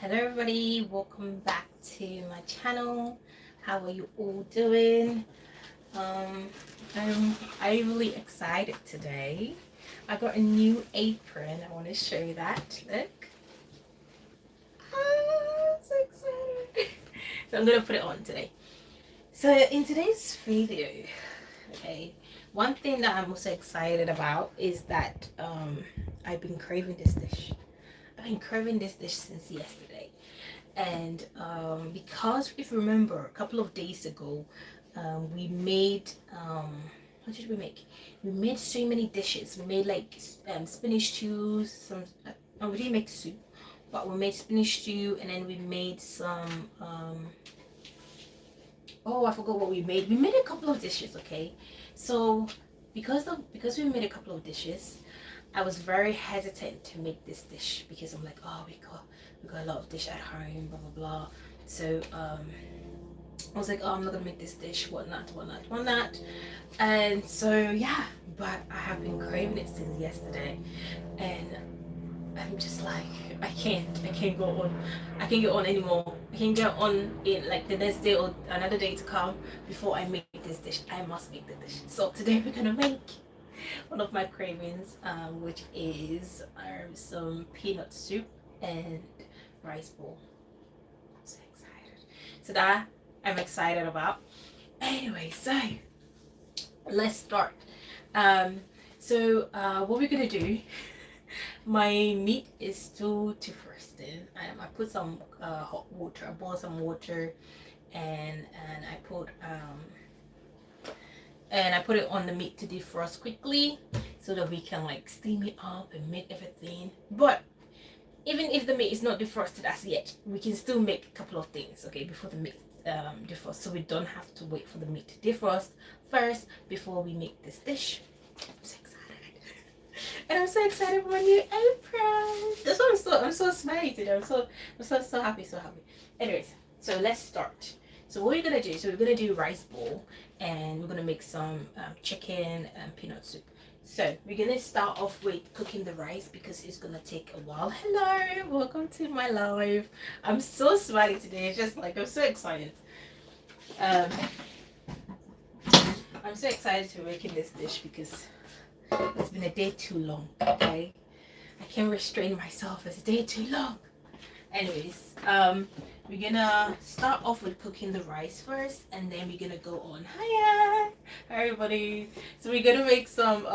Hello everybody, welcome back to my channel. How are you all doing? um I'm really excited today. I got a new apron. I want to show you that. Look, I'm so excited. So I'm gonna put it on today. So in today's video, okay, one thing that I'm also excited about is that I've been craving this dish. I've been craving this dish since yesterday. And because if you remember a couple of days ago, we made what did we make? We made so many dishes. We made like spinach stew, some we didn't make soup, but we made spinach stew, and then we made some oh, I forgot what we made. We made a couple of dishes. Okay, so because we made a couple of dishes, I was very hesitant to make this dish because I'm like, oh, we got a lot of dish at home, blah blah blah. So I was like, oh, I'm not gonna make this dish, whatnot. And so yeah, but I have been craving it since yesterday, and I'm just like, I can't go on. I can't go on anymore. I can't go on in like the next day or another day to come before I make this dish. I must make the dish. So today we're gonna make one of my cravings, which is some peanut soup and rice bowl. I'm so excited. So that I'm excited about. Anyway, so let's start. What we're gonna do, my meat is still defrosting. I put some hot water. I boiled some water, and I put it on the meat to defrost quickly so that we can like steam it up and make everything. But even if the meat is not defrosted as yet, we can still make a couple of things, okay, before the meat defrost, so we don't have to wait for the meat to defrost first before we make this dish. I'm so excited. And I'm so excited for my new apron. That's why I'm so smiley today. I'm so happy, so happy. Anyways, so let's start. So what we're gonna do, so we're gonna do rice bowl, and we're gonna make some chicken and peanut soup. So we're gonna start off with cooking the rice because it's gonna take a while. Hello, welcome to my live. I'm so smiley today. It's just like I'm so excited. Um, I'm so excited to making this dish because it's been a day too long. Okay, I can't restrain myself. It's a day too long. Anyways, we're gonna start off with cooking the rice first, and then we're gonna go on. Hiya, everybody. So we're gonna make some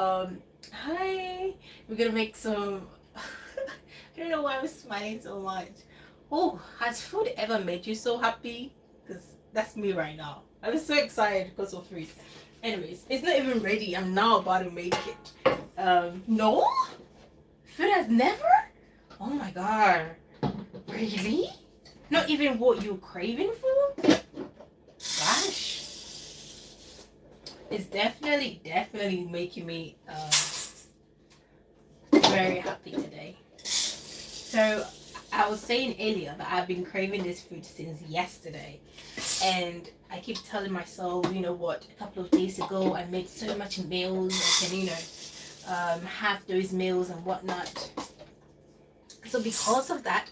hi. We're gonna make some I don't know why I'm smiling so much. Oh, has food ever made you so happy? Because that's me right now. I'm so excited because of food. Anyways, it's not even ready. I'm now about to make it. No? Food has never? Oh my god. Really? Not even what you're craving for? Gosh. It's definitely making me very happy today. So I was saying earlier that I've been craving this food since yesterday, and I keep telling myself, you know what, a couple of days ago I made so much meals, I can have those meals and whatnot. So because of that,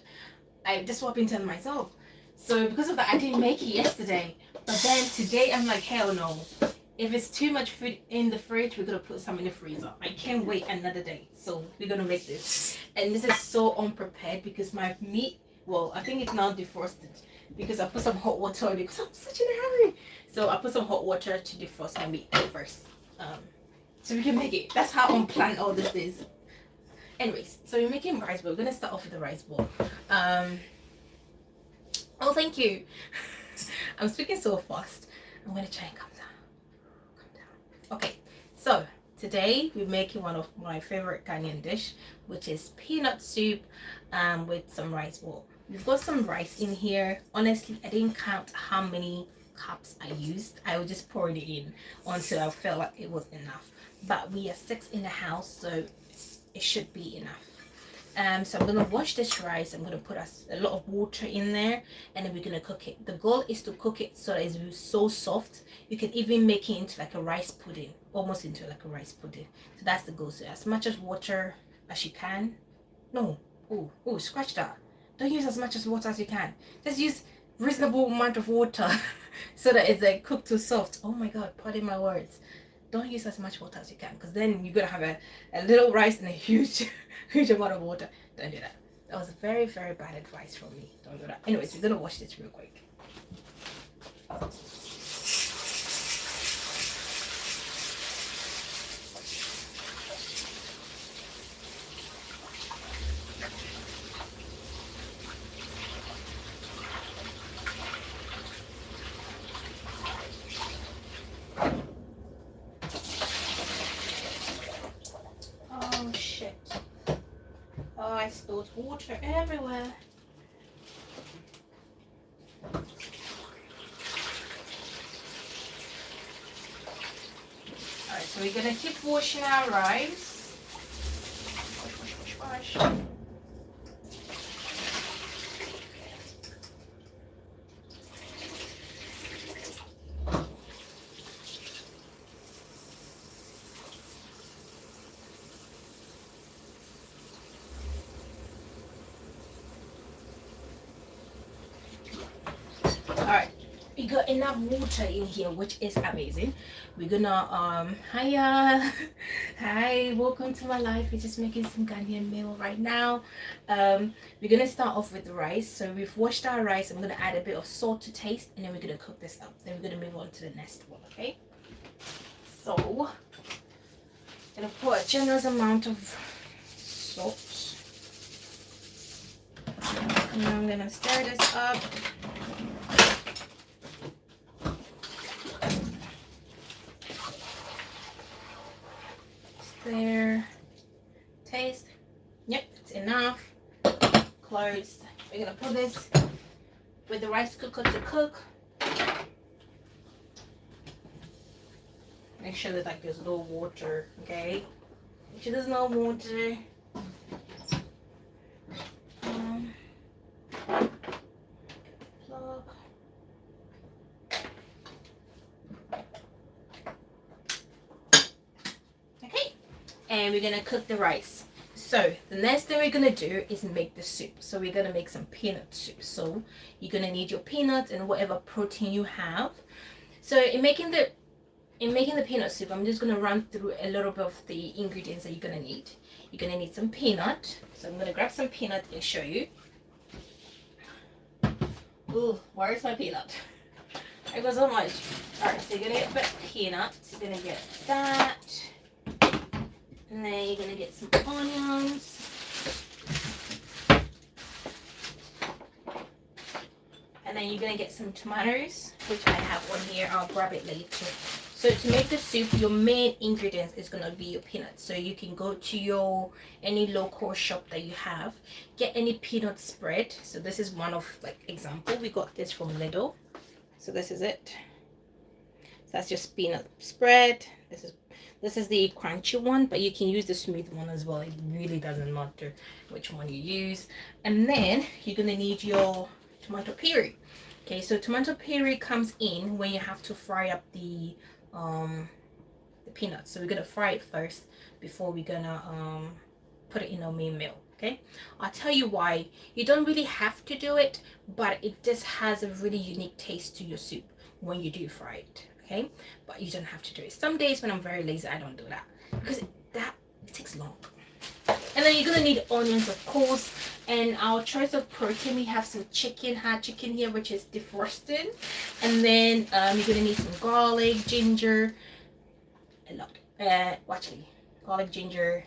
that's what I've been telling myself. So because of that, I didn't make it yesterday. But then today, I'm like, hell no. If it's too much food in the fridge, we're gonna put some in the freezer. I can't wait another day. So we're gonna make this. And this is so unprepared because my meat, well, I think it's now defrosted because I put some hot water on it because I'm such in a hurry. So I put some hot water to defrost my meat first. So we can make it. That's how unplanned all this is. Anyways, so we're making rice bowl. We're gonna start off with the rice bowl. Oh, thank you. I'm speaking so fast. I'm gonna try and calm down. Okay, so today we're making one of my favorite Ghanaian dish, which is peanut soup with some rice bowl. We've got some rice in here. Honestly, I didn't count how many cups I used. I was just pouring it in until I felt like it was enough. But we are 6 in the house, so it should be enough. So I'm gonna wash this rice. I'm gonna put a lot of water in there, and then we're gonna cook it. The goal is to cook it so that it's so soft. You can even make it into like a rice pudding, almost into like a rice pudding. So that's the goal. So as much as water as you can. No, oh, scratch that. don't use as much as water as you can. Just use reasonable amount of water so that it's like cooked to soft. Oh my god, pardon my words. Don't use as much water as you can, because then you're gonna have a little rice and a huge huge amount of water. Don't do that. That was very, very bad advice from me. Don't do that. Anyways, we're gonna wash this real quick. Oh shit. Oh, I spilled water everywhere. Alright, so we're gonna keep washing our rice. Wash, wash, wash, wash. Alright, we got enough water in here, which is amazing. We're gonna hiya. Hi, welcome to my life. We're just making some Ghanaian meal right now. We're gonna start off with the rice. So we've washed our rice. I'm gonna add a bit of salt to taste, and then we're gonna cook this up. Then we're gonna move on to the next one. Okay, so I'm gonna put a generous amount of salt, and I'm gonna stir this up. There, taste. Yep, it's enough. Close. We're gonna put this with the rice cooker to cook. Make sure that like there's no water, okay? Make sure there's no water. Plug. Okay, and we're gonna cook the rice. So the next thing we're gonna do is make the soup. So we're gonna make some peanut soup. So you're gonna need your peanuts and whatever protein you have. So in making the peanut soup, I'm just gonna run through a little bit of the ingredients that you're gonna need. You're gonna need some peanut. So I'm gonna grab some peanut and show you. Ooh, where is my peanut? I got so much. Alright, so you're gonna get a bit of peanut. You're gonna get that. And then you're gonna get some onions. And then you're gonna get some tomatoes, which I have on here. I'll grab it later. So to make the soup, your main ingredients is gonna be your peanuts. So you can go to any local shop that you have, get any peanut spread. So this is one of like example. We got this from Lidl. So this is it. So that's just peanut spread. This is the crunchy one, but you can use the smooth one as well. It really doesn't matter which one you use. And then you're gonna need your tomato puree. Okay, so tomato puree comes in when you have to fry up the peanuts. So we're gonna fry it first before we're gonna put it in our main meal. Okay, I'll tell you why. You don't really have to do it, but it just has a really unique taste to your soup when you do fry it. Okay, but you don't have to do it. Some days when I'm very lazy, I don't do that because it takes long. And then you're gonna need onions, of course, and our choice of protein. We have some hard chicken here, which is defrosted, and then you're gonna need some garlic, ginger, a lot. Actually, garlic, ginger,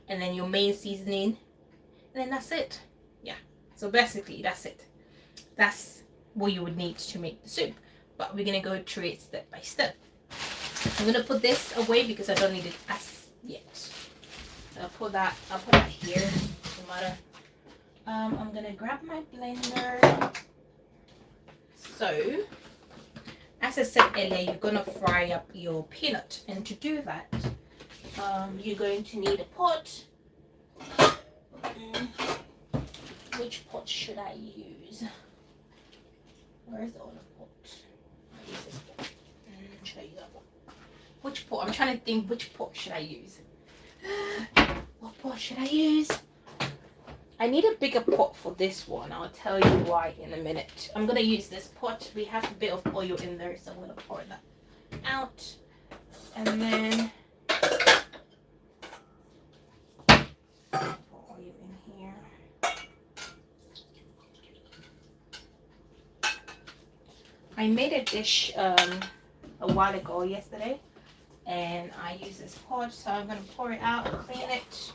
and then your main seasoning, and then that's it. Yeah. So basically, that's it. That's what you would need to make the soup. But we're gonna go through it step by step. I'm gonna put this away because I don't need it as yet. So I'll put that here. No matter. I'm gonna grab my blender. So, as I said earlier, you're gonna fry up your peanut, and to do that, you're going to need a pot. Which pot should I use? Where's the other pot? Should I use that one? Which pot? I'm trying to think which pot should I use. What pot should I use? I need a bigger pot for this one. I'll tell you why in a minute. I'm gonna use this pot. We have a bit of oil in there, so I'm gonna pour that out. And then pour oil in here. I made a dish a while ago yesterday, and I use this pot, so I'm gonna pour it out and clean it.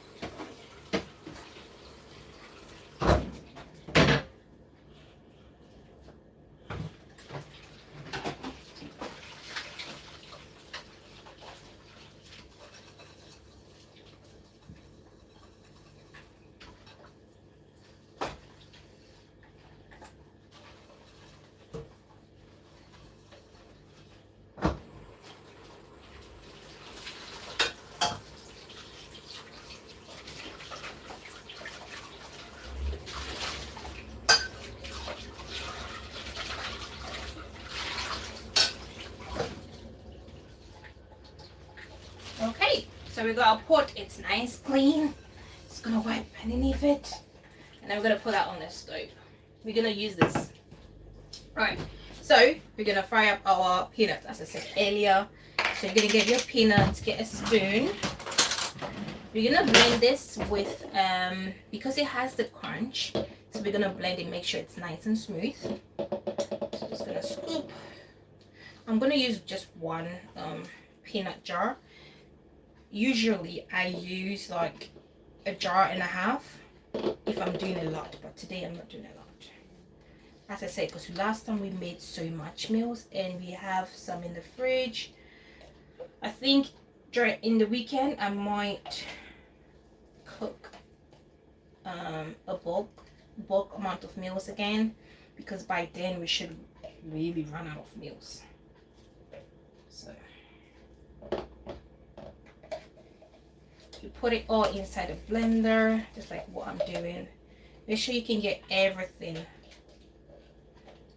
Okay, so we got our pot. It's nice, clean. Just gonna wipe underneath it, and I'm gonna put that on the stove. We're gonna use this. Alright, so we're gonna fry up our peanuts, as I said earlier. So you're gonna get your peanuts, get a spoon. We're gonna blend this with because it has the crunch, so we're gonna blend it, make sure it's nice and smooth. So just gonna scoop. I'm gonna use just one peanut jar. Usually I use like a jar and a half if I'm doing a lot, but today I'm not doing a lot, as I said, because last time we made so much meals and we have some in the fridge. I think in the weekend I might cook a bulk amount of meals again, because by then we should really run out of meals. So you put it all inside a blender, just like what I'm doing. Make sure you can get everything.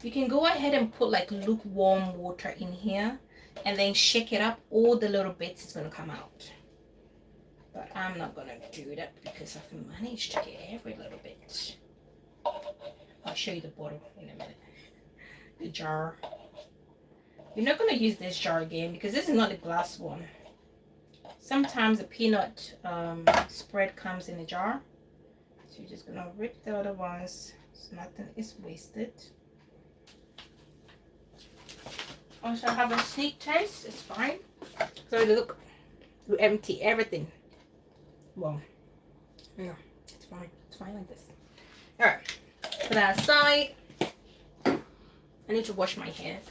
You can go ahead and put like lukewarm water in here and then shake it up. All the little bits is going to come out. But I'm not going to do that because I've managed to get every little bit. I'll show you the bottle in a minute. The jar. You're not going to use this jar again because this is not a glass one. Sometimes the peanut spread comes in a jar, so you're just gonna rip the other ones so nothing is wasted. Also have a sneak taste, it's fine. So look, you empty everything. Well, yeah, it's fine like this. Alright, put that aside. I need to wash my hands.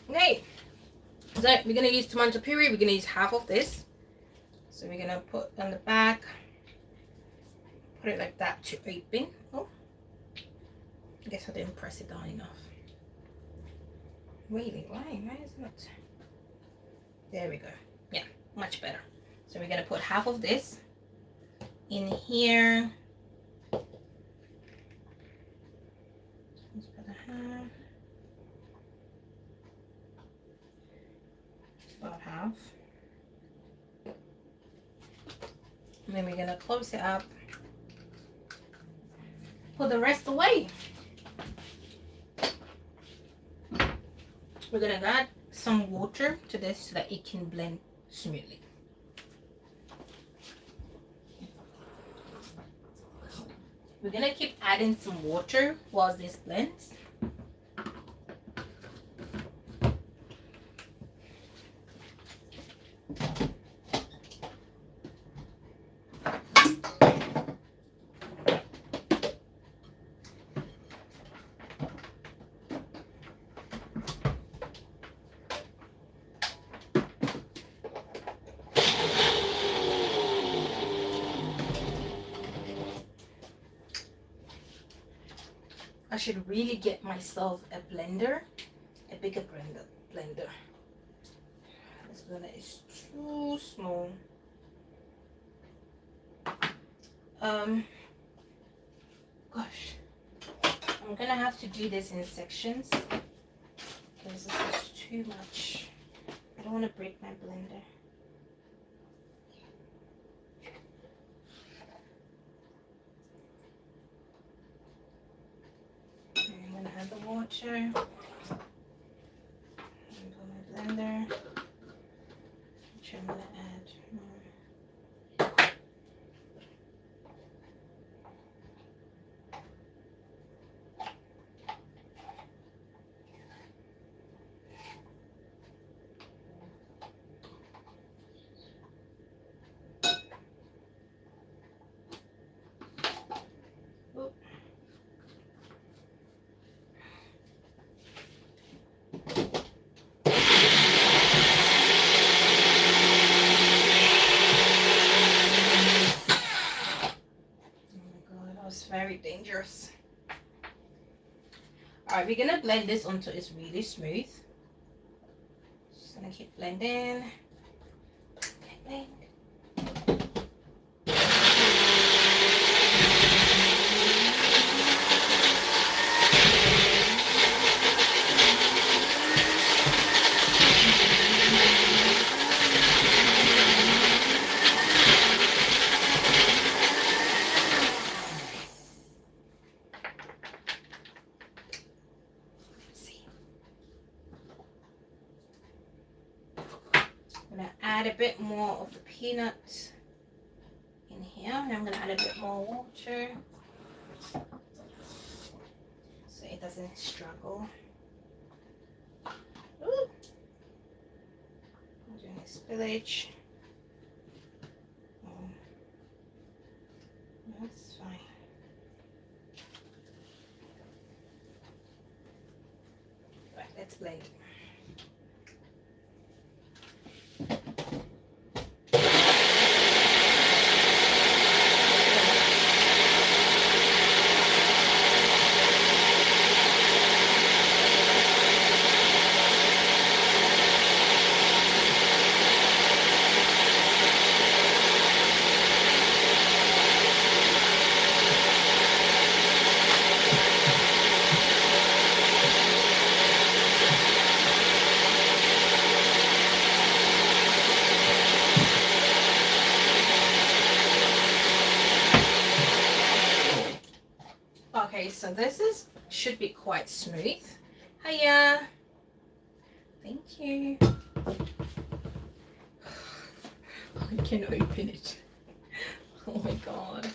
Okay, so we're gonna use tomato puree. We're gonna use half of this. So we're gonna put on the back, put it like that to open. Oh, I guess I didn't press it down enough. Really, why is it not? There we go. Yeah, much better. So we're gonna put half of this in here. Just put a half. About half. And then we're gonna close it up. Put the rest away. We're gonna add some water to this so that it can blend smoothly. We're gonna keep adding some water while this blends. I should really get myself a blender, a bigger blender. This blender is too small. Gosh, I'm gonna have to do this in sections because this is too much. I don't want to break my blender. Okay, I'm gonna add the water. And put my blender. Which I'm gonna add more. Very dangerous. All right, we're gonna blend this until it's really smooth. Just gonna keep blending. Okay, blend. Add a bit more of the peanut in here, and I'm going to add a bit more water so it doesn't struggle. Ooh. I'm doing a spillage. Oh. That's fine. Right, let's blend. Okay, so this should be quite smooth. Hiya. Thank you. I can open it. Oh my god.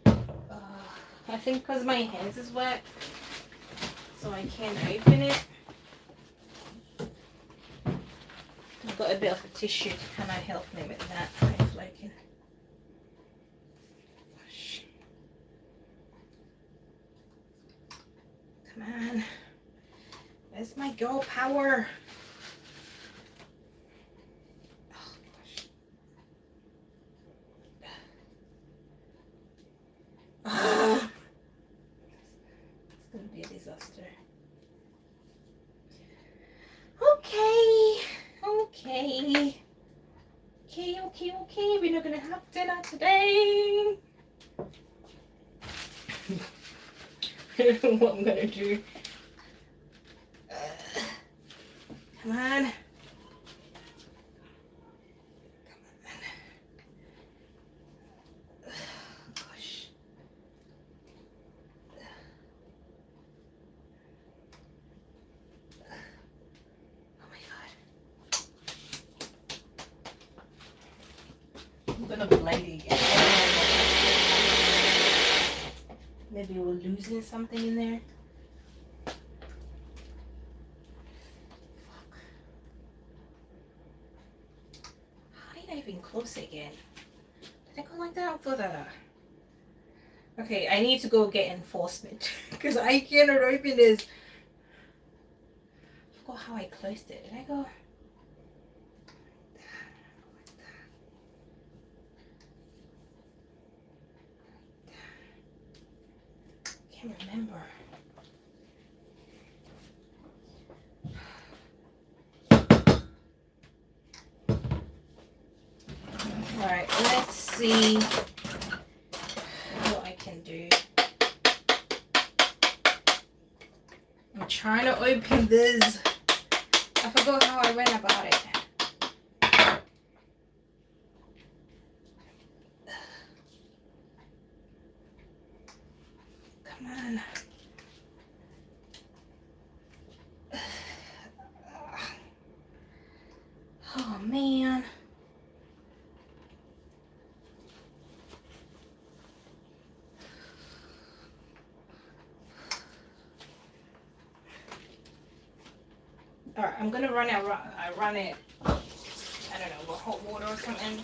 I think because my hands is wet, so I can't open it. I've got a bit of a tissue. Can I help me with that? If I can. Come on. Where's my girl power? Oh gosh. It's gonna be a disaster. Okay. We're not gonna have dinner today. I don't know what I'm gonna do. Come on. Gosh. Oh my god. I'm gonna blend it again. Maybe we're losing something in there. Fuck. How did I even close it again? Did I go like that or go that? Okay, I need to go get enforcement because I cannot open this. I forgot how I closed it. Did I go? Can't remember. Alright, let's see what I can do. I'm trying to open this I forgot how I went about it. Come on. Oh man. All right, I'm gonna run it. I run it. I don't know, with hot water or something.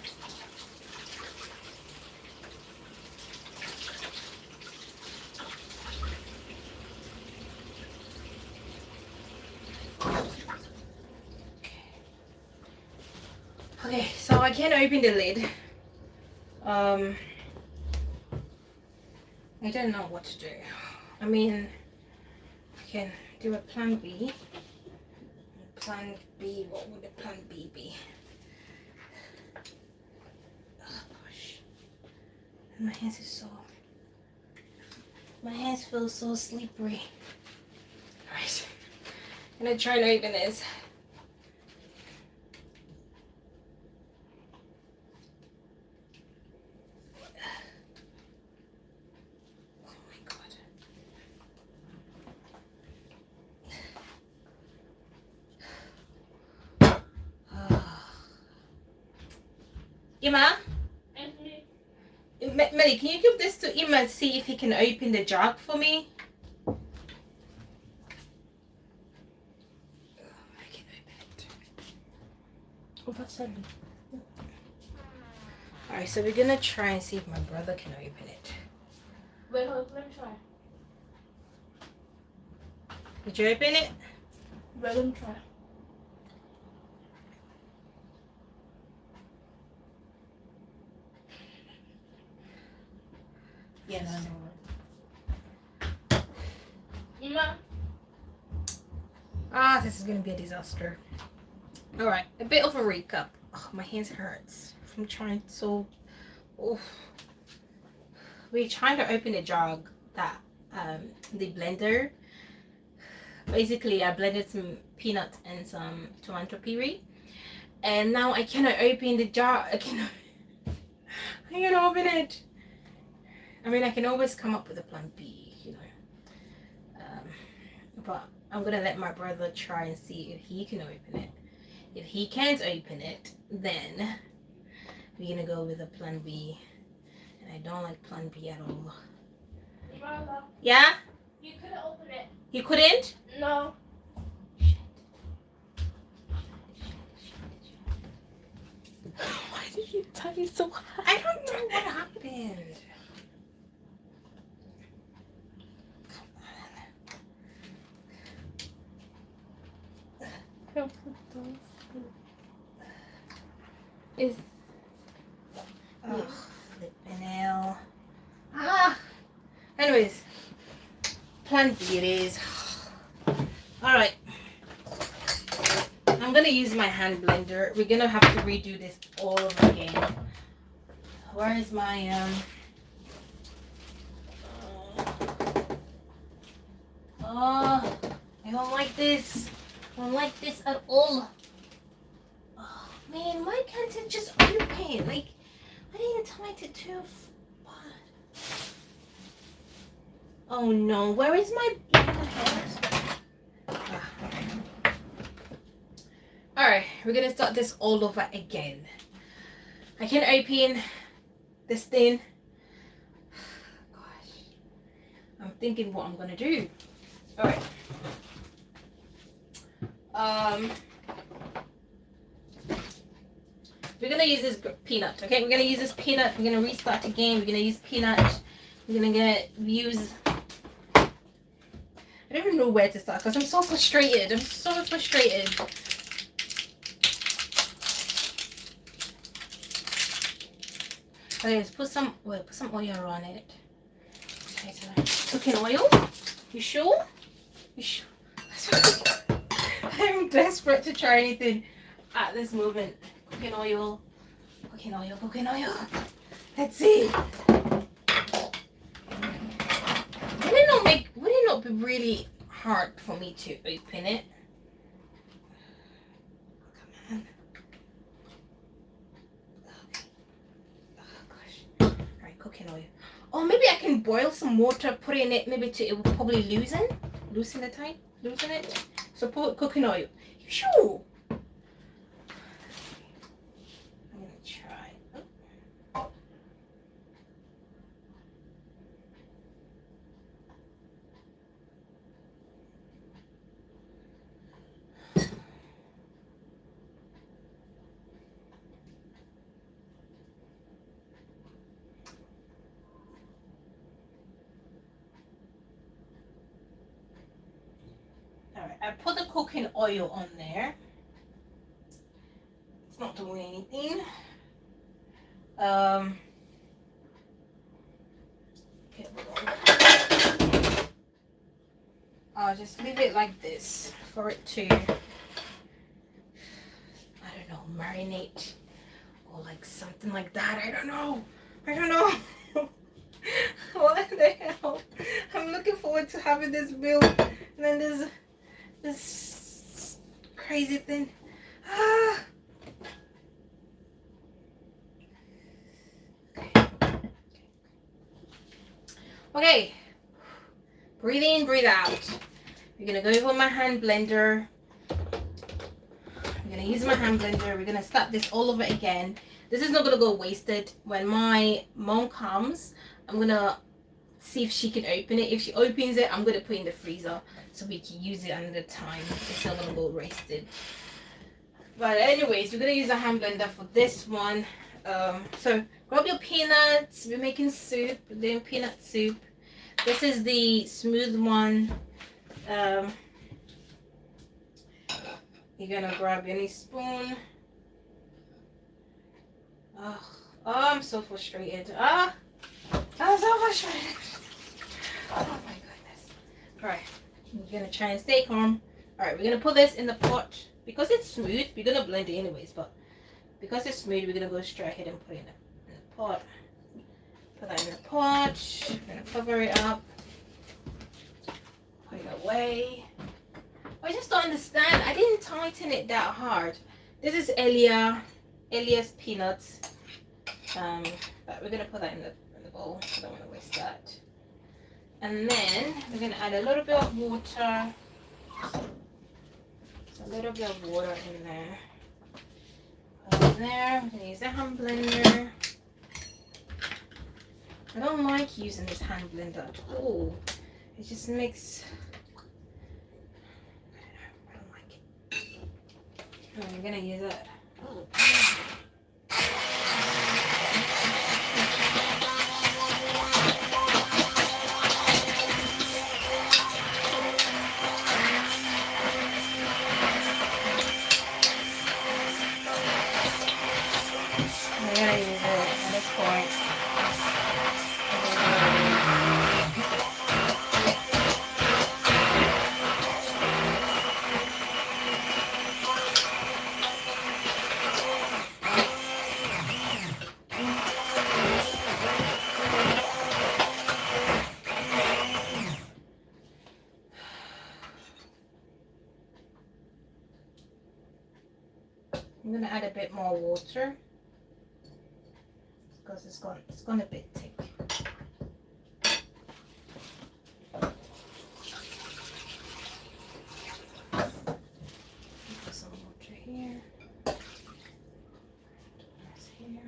Okay, so I can't open the lid. I don't know what to do. I mean, I can do a plan B. Plan B, what would the plan B be? Oh gosh. My hands feel so slippery. Alright. I'm gonna try and open this. Ima? Melly, can you give this to Ima and see if he can open the jug for me? I can open it. Oh, that's it. Alright, so we're gonna try and see if my brother can open it. Wait, hold on, let me try. Did you open it? Wait, let me try. Yes. Ima. Ah, this is gonna be a disaster. Alright, a bit of a recap. Oh, my hands hurts from trying so. Oh. We're trying to open a jug that the blender. Basically, I blended some peanuts and some tomato puree, and now I cannot open the jar. I cannot open it. I mean, I can always come up with a plan B, you know. But I'm gonna let my brother try and see if he can open it. If he can't open it, then we're gonna go with a plan B. And I don't like plan B at all. Brother, Yeah? you couldn't open it. You couldn't? No. Shit. Why did you tug it so hard? I don't know what happened. Don't put those. Is Oh, flipping hell. Ah! Anyways, plan B it is. Alright. I'm gonna use my hand blender. We're gonna have to redo this all over again. Where is my oh, I don't like this. I don't like this at all. Oh man, why can't it just open? Like, I didn't tighten it too bad. Oh no, where is my Alright, we're gonna start this all over again. I can open this thing. Gosh. I'm thinking what I'm gonna do. Alright. We're gonna use this peanut, okay? We're gonna use this peanut. We're gonna restart again. We're gonna use peanut. We're gonna use. I don't even know where to start because I'm so frustrated. I'm so frustrated. Okay, let's put some. Wait, put some oil on it. Okay, so cooking oil. You sure? You sure? I'm desperate to try anything at this moment. Cooking oil. Cooking oil. Cooking oil. Let's see. Would it not be really hard for me to open it? cooking oil. Or maybe I can boil some water, put it in it, maybe it will probably loosen it. So put cooking oil. Shoo! I'm gonna try. Oh. Alright, I put the cooking oil on there. It's not doing anything. Okay, I'll just leave it like this for it to, I don't know, marinate or like something like that. I don't know. What the hell? I'm looking forward to having this meal, and then there's this crazy thing. Okay, breathe in, breathe out. We're gonna go over my hand blender. I'm gonna use my hand blender. We're gonna start this all over again. This is not gonna go wasted. When my mom comes, I'm gonna see if she can open it. If she opens it, I'm gonna put it in the freezer so we can use it another time. It's not gonna go wasted. But anyways, we're gonna use a hand blender for this one. So grab your peanuts. We're making soup. We're doing peanut soup. This is the smooth one. You're gonna grab any spoon. Oh, I'm so frustrated. I'm so frustrated. Oh my goodness. Alright, we're gonna try and stay calm. Alright, we're gonna put this in the pot. Because it's smooth, we're gonna blend it anyways, but because it's smooth, we're gonna go straight ahead and put it in the pot. Put that in the pot. We're gonna cover it up. Put it away. I just don't understand. I didn't tighten it that hard. This is Elia's peanuts. But we're gonna put that in the bowl. I don't want to waste that. And then we're gonna add a little bit of water. A little bit of water in there. Put it in there. We're gonna use the hand blender. I don't like using this hand blender at all. It just makes, I don't like it. I'm gonna use it. I'm gonna use it at this point. I'm gonna add a bit more water because it's gone a bit thick. Put some water here. Here.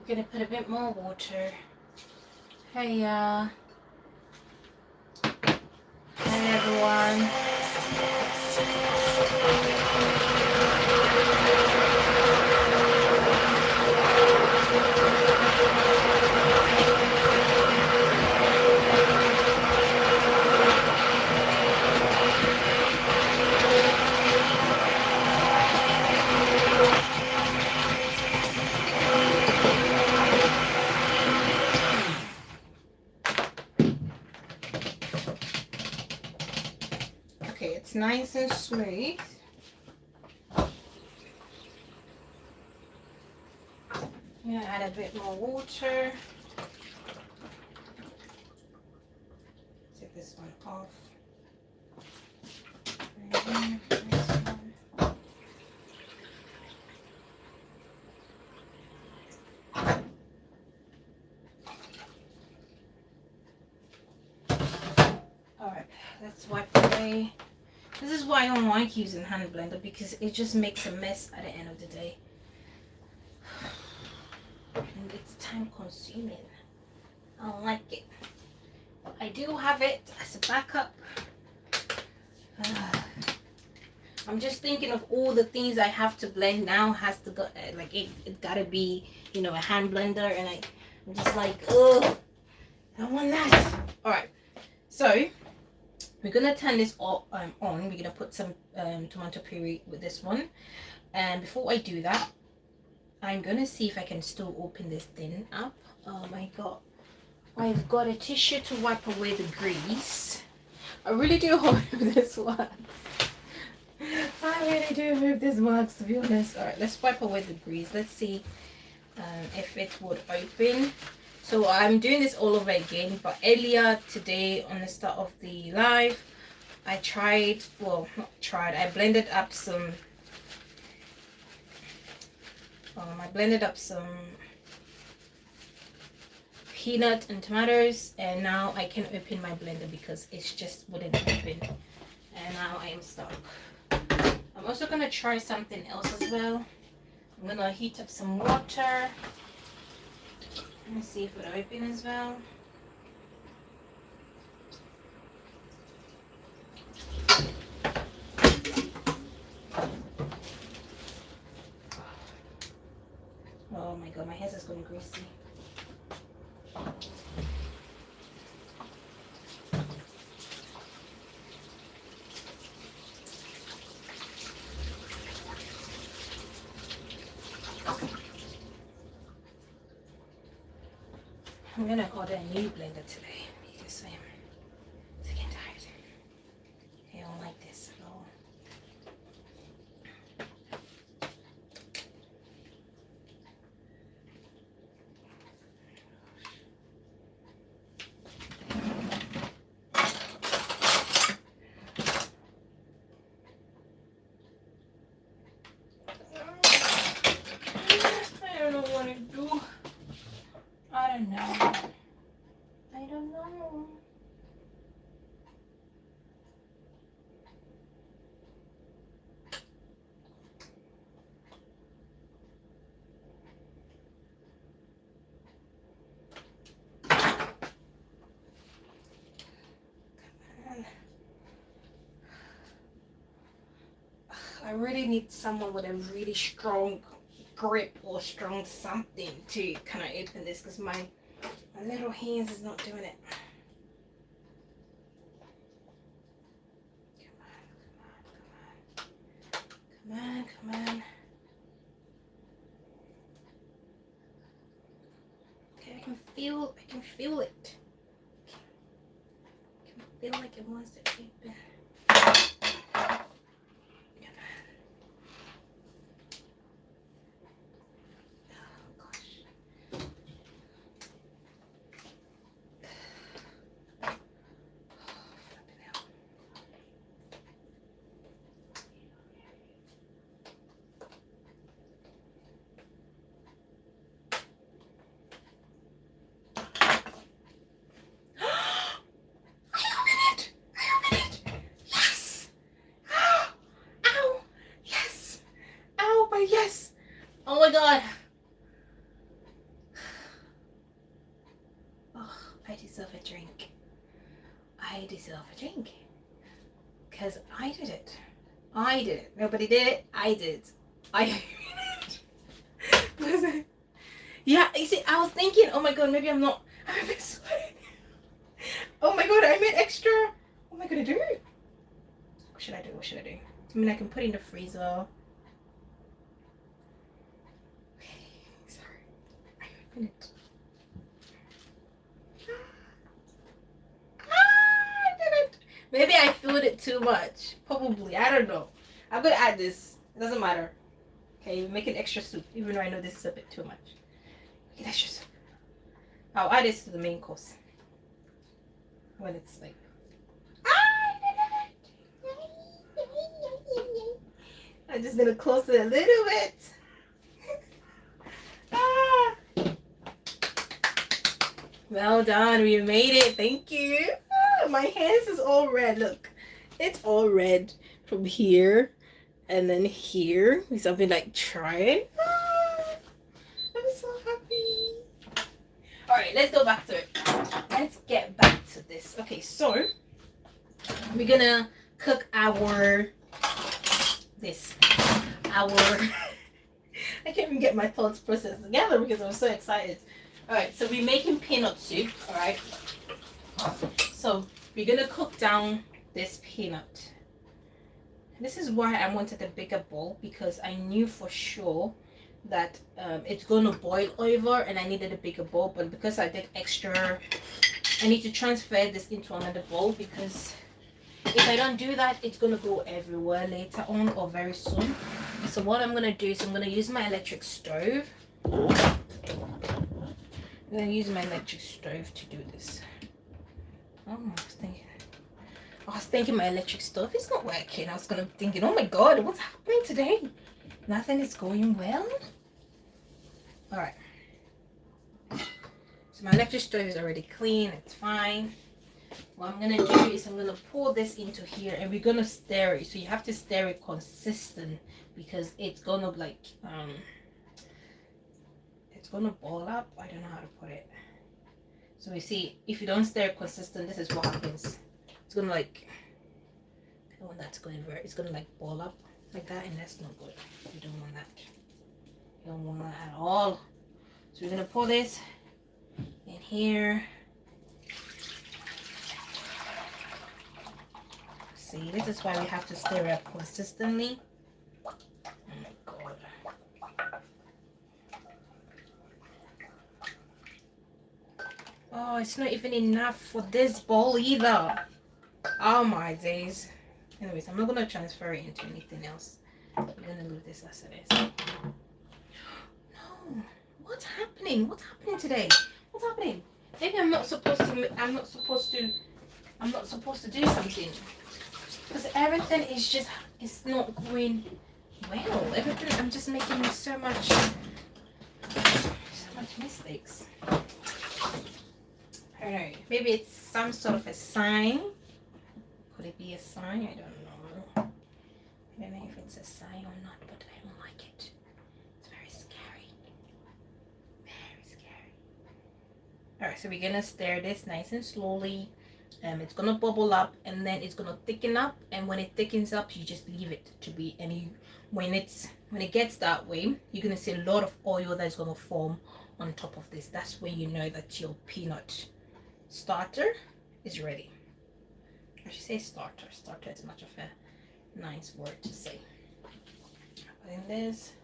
Gonna put a bit more water. Hey everyone. nice and smooth. I'm gonna add a bit more water. Take this one off. And this one. Alright, let's wipe away. This is why I don't like using hand blender, because it just makes a mess at the end of the day. And it's time consuming. I don't like it. I do have it as a backup. I'm just thinking of all the things I have to blend now. Has to go like it gotta be, you know, a hand blender, and I'm just like, oh, I don't want that. All right, so we're gonna turn this all on. We're gonna put some tomato puree with this one, and before I do that, I'm gonna see if I can still open this thing up. Oh my god, I've got a tissue to wipe away the grease. I really do hope this works. I really do hope this works, to be honest. All right, let's wipe away the grease. Let's see if it would open. So I'm doing this all over again, but earlier today on the start of the live, I I blended up some peanut and tomatoes, and now I can open my blender because it's just wouldn't open, and now I am stuck. I'm also gonna try something else as well. I'm gonna heat up some water. Let me see if it'll open as well. Oh my god, my hands is going greasy. I'm gonna order a new blender today because I'm sick and tired. I don't like this at all. I don't know what to do. I don't know. I don't know. I really need someone with a really strong grip or strong something to kind of open this, because my little hands is not doing it. Come on, come on. Okay, I can feel it. I can feel like it wants to open. Yes! Oh my god! Oh, I deserve a drink. I deserve a drink. Because I did it. I did it. Nobody did it. I did. I did it. Yeah, you see, I was thinking, oh my god, maybe I'm a bit sweaty. Oh my god, I made extra. What am I gonna do? What should I do? What should I do? I mean, I can put it in the freezer. It. I didn't. Maybe I filled it bit too much. Probably. I don't know. I'm gonna add this. It doesn't matter. Okay, we're making extra soup, even though I know this is a bit too much. Make it extra soup. I'll add this to the main course. When it's like I'm just gonna close it a little bit. Ah. Well done, we made it. Thank you. My hands is all red. Look, it's all red from here and then here. With something like trying. I'm so happy. All right, let's go back to it. Let's get back to this. Okay, so we're gonna cook our I can't even get my thoughts processed together because I'm so excited. All right, so we're making peanut soup. All right, so we're gonna cook down this peanut. This is why I wanted a bigger bowl, because I knew for sure that it's gonna boil over and I needed a bigger bowl, but because I did extra, I need to transfer this into another bowl, because if I don't do that, it's gonna go everywhere later on or very soon. So what I'm gonna do is I'm gonna use my electric stove. I'm gonna use my electric stove to do this. Oh, I was thinking my electric stove is not working. I was thinking, oh my god, what's happening today? Nothing is going well. All right. So my electric stove is already clean. It's fine. What I'm gonna do is I'm gonna pour this into here and we're gonna stir it. So you have to stir it consistent, because it's gonna it's gonna boil up. I don't know how to put it. So we see, if you don't stir it consistent, this is what happens. It's gonna I don't want that to go anywhere. It's gonna boil up like that, and that's not good. You don't want that. You don't want that at all. So we're gonna pour this in here. See, this is why we have to stir it up consistently. Oh my god. Oh, it's not even enough for this bowl either. Oh my days. Anyways, I'm not gonna transfer it into anything else. I'm gonna leave this as it is. No, what's happening? What's happening today? What's happening? Maybe I'm not supposed to do something. Because everything is just, it's not going well. Everything, I'm just making so much mistakes. I don't know. Maybe it's some sort of a sign. Could it be a sign? I don't know. I don't know if it's a sign or not, but I don't like it. It's very scary. Very scary. Alright, so we're gonna stir this nice and slowly. It's gonna bubble up and then it's gonna thicken up, and when it thickens up you just leave it to be, and when it gets that way, you're gonna see a lot of oil that's gonna form on top of this. That's where you know that your peanut starter is ready. I should say starter. Starter is much of a nice word to say. Put in this.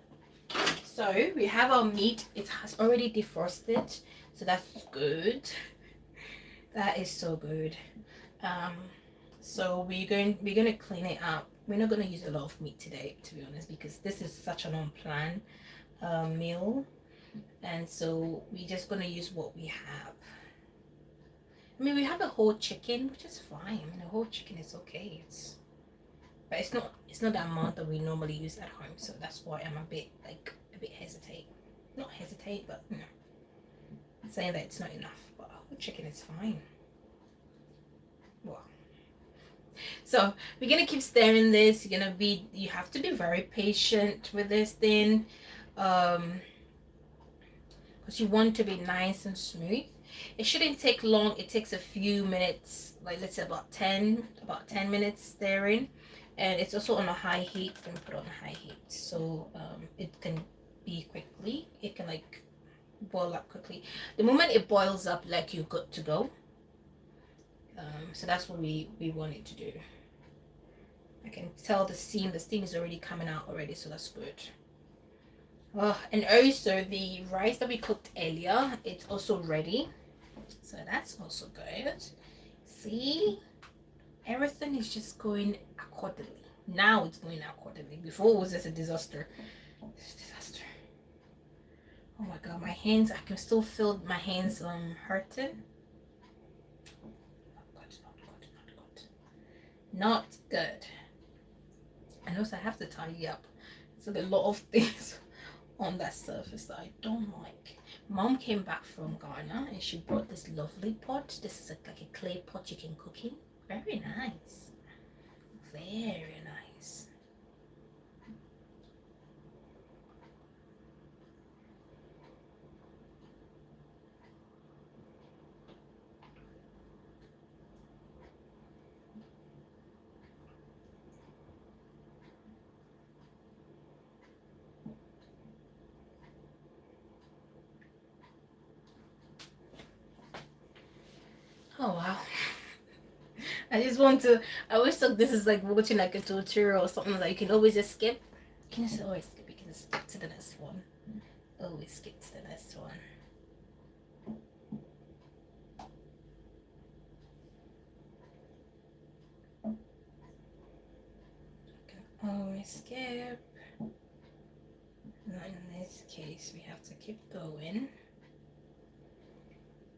So we have our meat. It has already defrosted, so that's good. That is so good. So we're gonna clean it up. We're not gonna use a lot of meat today, to be honest, because this is such an unplanned meal, and so we're just gonna use what we have. I mean, we have a whole chicken, which is fine. I mean, the whole chicken is okay. But it's not the amount that we normally use at home, so that's why I'm a bit hesitate. Not hesitate, but you know, I'm saying that it's not enough. But whole chicken is fine. Wow. So we're gonna keep stirring this. You have to be very patient with this thing, because you want it to be nice and smooth. It shouldn't take long. It takes a few minutes, like let's say about 10 minutes stirring, and it's also on a high heat. I'm gonna put it on a high heat so it can be quickly. It can boil up quickly. The moment it boils up, you're good to go. So that's what we want it to do. I can tell the steam is already coming out already, so that's good. Oh, and also the rice that we cooked earlier, it's also ready, so that's also good. See, everything is just going accordingly. Now it's going accordingly. Before it was just a disaster. It's a disaster. Oh my god, my hands, I can still feel my hands hurting. Not good, not good, not good. Not good. And also I have to tidy up. There's a lot of things on that surface that I don't like. Mom came back from Ghana and she brought this lovely pot. This is like a clay pot you can cook in. Very nice. Very nice. Oh wow. I just want to, I wish like this is like watching like a tutorial or something that you can always just skip. You can just always skip, you can just skip to the next one. Always skip to the next one. Always skip. Now in this case, we have to keep going.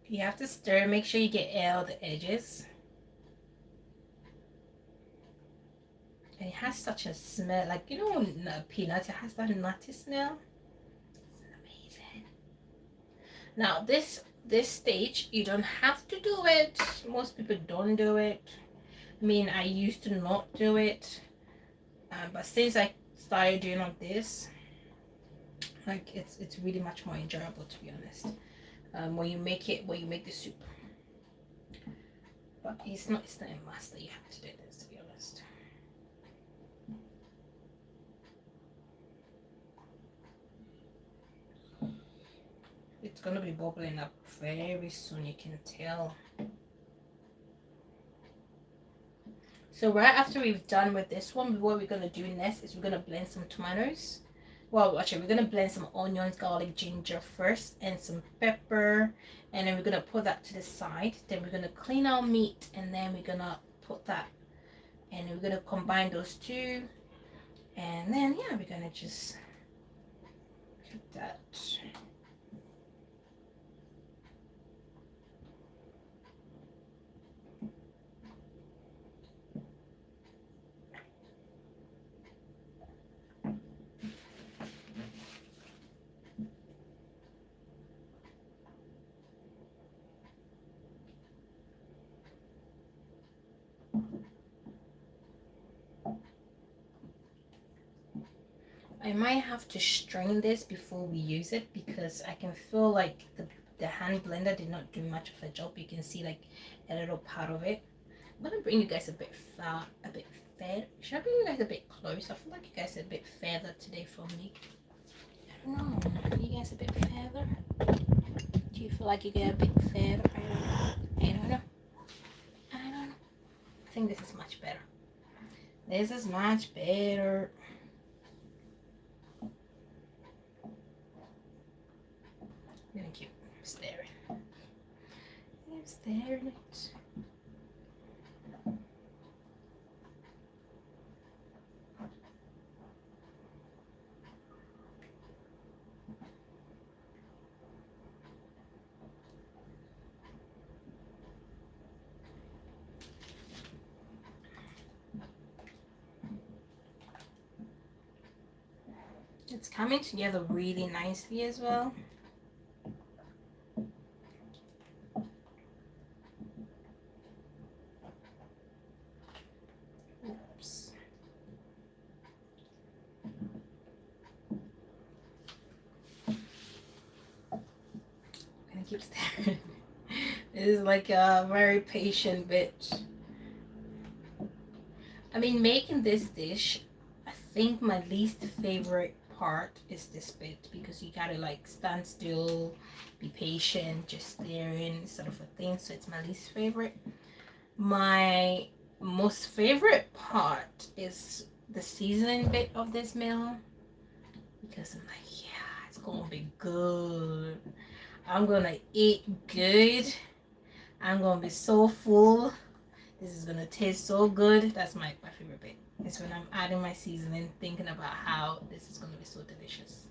You have to stir, make sure you get all the edges. And it has such a smell, like you know, peanuts, it has that nutty smell. It's amazing. Now this stage, you don't have to do it. Most people don't do it. I mean, I used to not do it, but since I started doing like this, like it's really much more enjoyable, to be honest. When you make the soup, but it's not a must that you have to do this, to be honest. It's gonna be bubbling up very soon, you can tell. So right after we've done with this one, what we're gonna do next is we're gonna blend some tomatoes. Well, actually, we're gonna blend some onions, garlic, ginger first, and some pepper, and then we're gonna put that to the side. Then we're gonna clean our meat, and then we're gonna put that, and we're gonna combine those two, and then yeah, we're gonna just put that. I might have to strain this before we use it because I can feel like the hand blender did not do much of a job. You can see like a little part of it. I'm gonna bring you guys a bit far, a bit fed. Should I bring you guys a bit close? I feel like you guys are a bit further today from me. I don't know. Are you guys a bit further? Do you feel like you get a bit further? I don't know. I don't know. I think this is much better. This is much better. I'm gonna keep staring. I'm staring at. It's coming together really nicely as well. Oops. I'm gonna keep staring. This is like a very patient bitch. I mean, making this dish, I think my least favorite part is this bit because you gotta like stand still, be patient, just staring sort of a thing. So it's my least favorite. My most favorite part is the seasoning bit of this meal because I'm like, yeah, it's gonna be good. I'm gonna eat good. I'm gonna be so full. This is gonna taste so good. That's my favorite bit. It's when I'm adding my seasoning, thinking about how this is gonna be so delicious.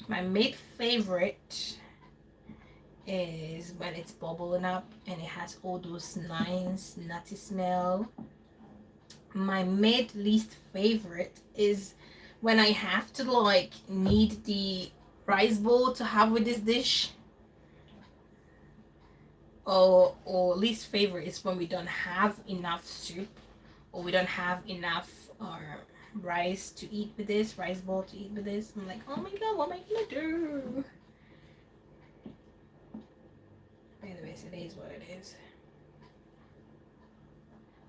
My main favorite is when it's bubbling up and it has all those nice nutty smell. My main least favorite is when I have to like knead the rice bowl to have with this dish. Or least favorite is when we don't have enough soup or we don't have enough rice to eat with this, rice bowl to eat with this. I'm like, oh my god, what am I gonna do? Anyways, it is what it is.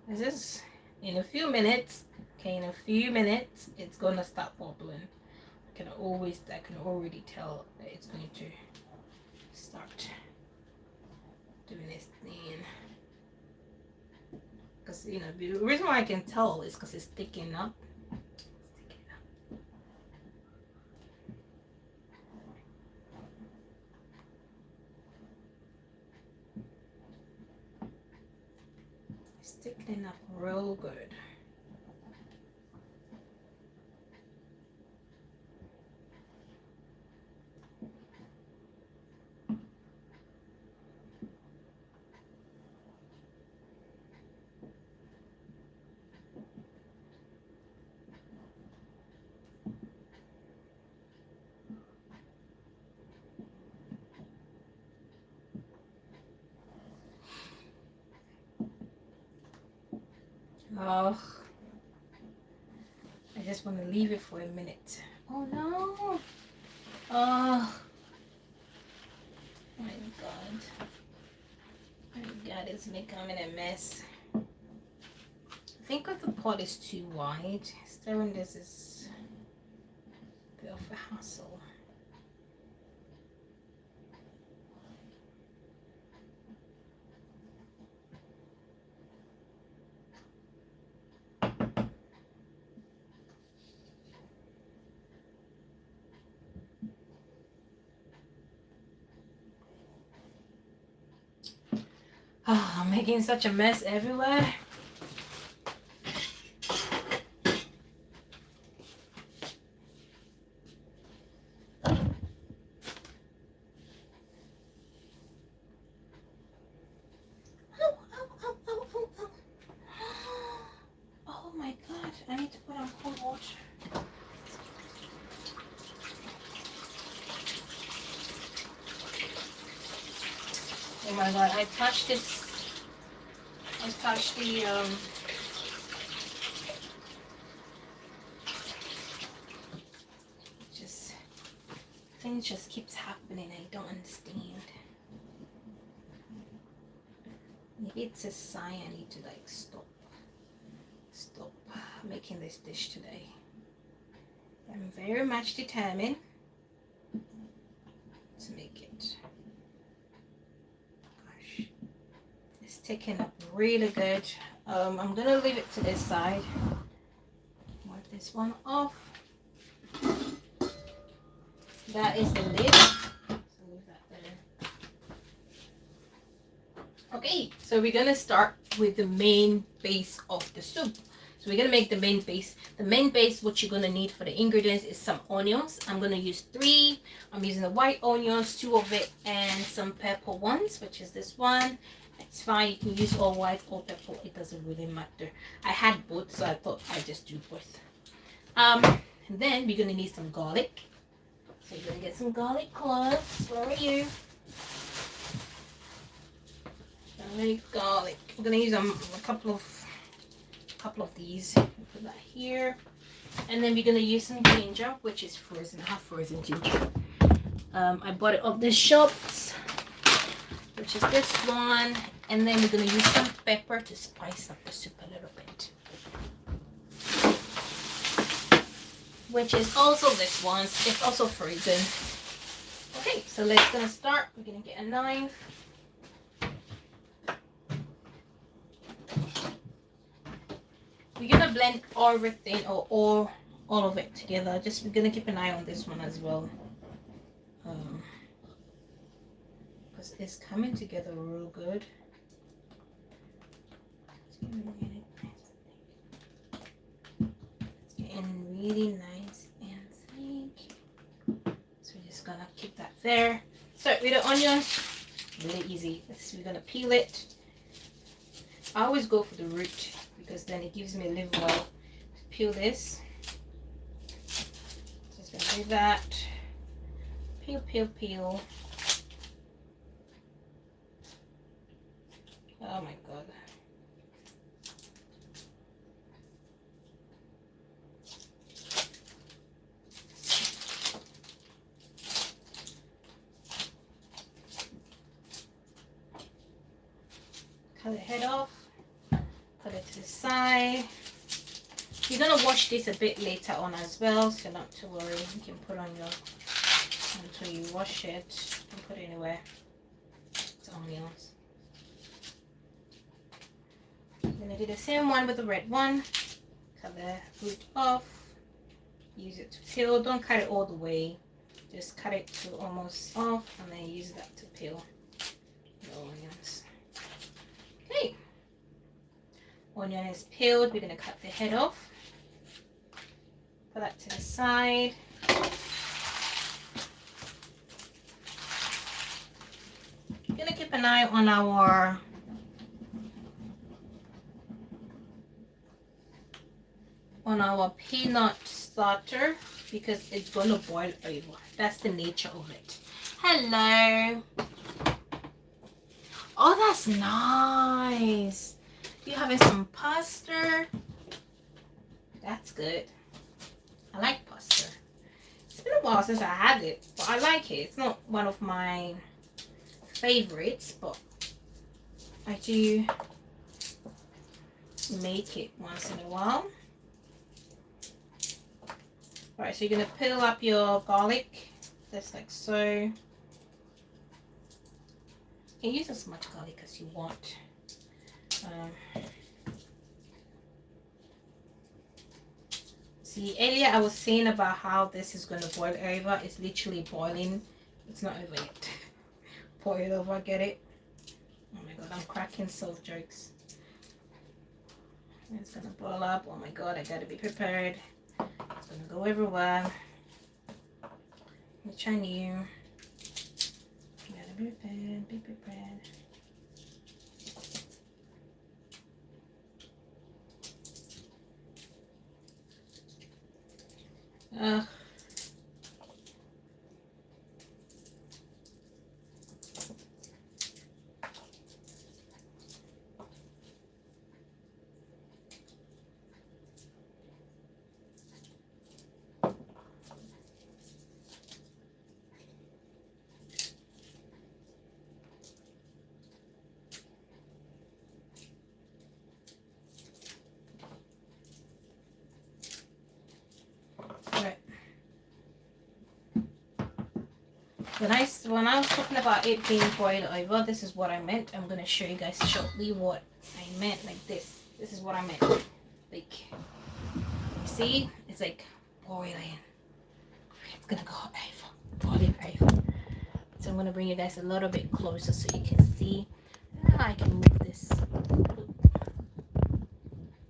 This is in a few minutes. Okay, in a few minutes it's gonna stop bubbling. I can already tell that it's going to start doing this thing. Because you know, the reason why I can tell is because it's thickening up. It's thickening up real good. Oh, I just want to leave it for a minute. Oh no! Oh my god! My god, it's becoming a mess. I think that the pot is too wide. Stirring this is a bit of a hassle. Oh, I'm making such a mess everywhere. Oh my god, I need to put on cold water. Oh my god, I touched this. I touched the just things just keeps happening. I don't understand. Maybe it's a sign I need to like stop making this dish today. I'm very much determined to make it. Gosh, it's taking up really good. I'm gonna leave it to this side. Wipe this one off. That is the lid. So leave that there. Okay, so we're gonna start with the main base of the soup. So we're gonna make the main base. The main base, what you're gonna need for the ingredients is some onions. I'm gonna use 3. I'm using the white onions, 2 of it, and some purple ones, which is this one. It's fine, you can use all white or purple, it doesn't really matter. I had both, so I thought I'd just do both. And then we're gonna need some garlic. So you're gonna get some garlic cloves. Where are you? Garlic. I'm gonna use a couple of these. Put that here, and then we're gonna use some ginger, which is frozen. I have frozen ginger. I bought it off the shops, which is this one, and then we're gonna use some pepper to spice up the soup a little bit, which is also this one. It's also frozen. Okay, so let's gonna start. We're gonna get a knife. We're gonna blend everything or all of it together. Just we're gonna keep an eye on this one as well, because it's coming together real good. It's getting really nice and thick. So we're just gonna keep that there. So with the onions, really easy. We're gonna peel it. I always go for the root because then it gives me a live well. Peel this. Just gonna do that. Peel, peel, peel. Oh my god. Cut the head off. Put it to the side. You're gonna wash this a bit later on as well, so not to worry. You can put on your until you wash it. You can put it anywhere. It's onions. I'm gonna do the same one with the red one. Cut the root off. Use it to peel. Don't cut it all the way. Just cut it to almost off and then use that to peel the onions. Okay. Onion is peeled. We're gonna cut the head off. Put that to the side. We're gonna keep an eye on our peanut starter because it's gonna boil over. That's the nature of it. Hello. Oh, that's nice. You're having some pasta. That's good. I like pasta. It's been a while since I had it, but I like it. It's not one of my favorites, but I do make it once in a while. Alright, so you're going to peel up your garlic, just like so. You can use as much garlic as you want. See, earlier I was saying about how this is going to boil over. It's literally boiling. It's not over yet. Boil over, get it? Oh my god, I'm cracking self jokes. It's going to boil up. Oh my god, I got to be prepared. It's going to go everywhere. Which I knew. You got to be prepared, be prepared. Ugh. When I was talking about it being boiled over, this is what I meant. I'm going to show you guys shortly what I meant, like this. This is what I meant. Like, see? It's like boiling. It's going to go over. Boiling over. So I'm going to bring you guys a little bit closer so you can see. I can move this.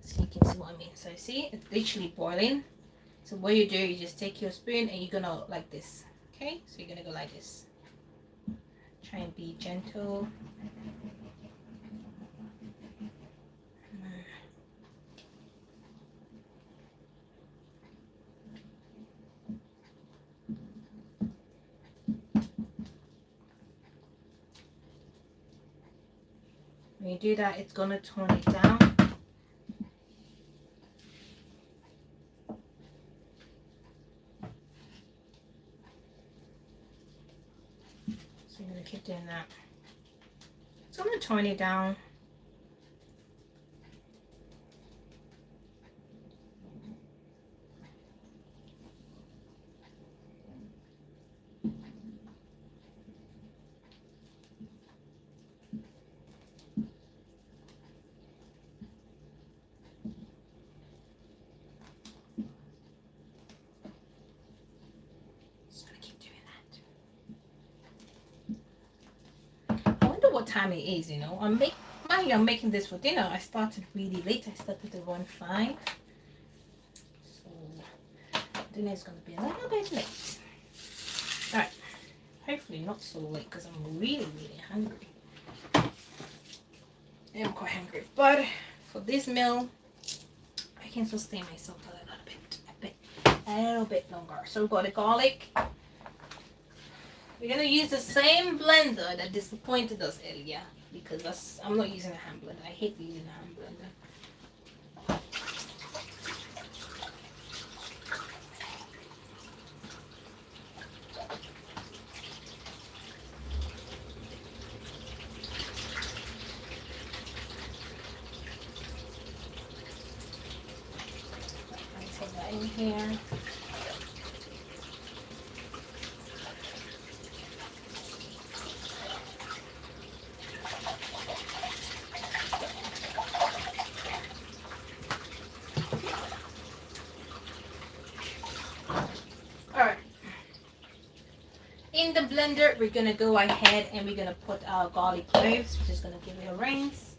So you can see what I mean. So see? It's literally boiling. So what you do, you just take your spoon and you're going to like this. Okay? So you're going to go like this. Try and be gentle. When you do that, it's going to tone it down. So you're going to keep doing that. So I'm going to tone it down. Just going to keep doing that. I wonder what time it is, you know. My mind you, I'm making this for dinner. I started really late. I started at 1:05. So dinner is going to be a little bit late. Alright. Hopefully not so late because I'm really, really hungry. I'm quite hungry. But for this meal, I can sustain myself a little bit longer. So we've got the garlic. We're gonna use the same blender that disappointed us earlier because I'm not using a hand blender. I hate using a hand blender. Take that in here. Alright. In the blender, we're gonna go ahead and we're gonna put our garlic cloves. We're just gonna give it a rinse.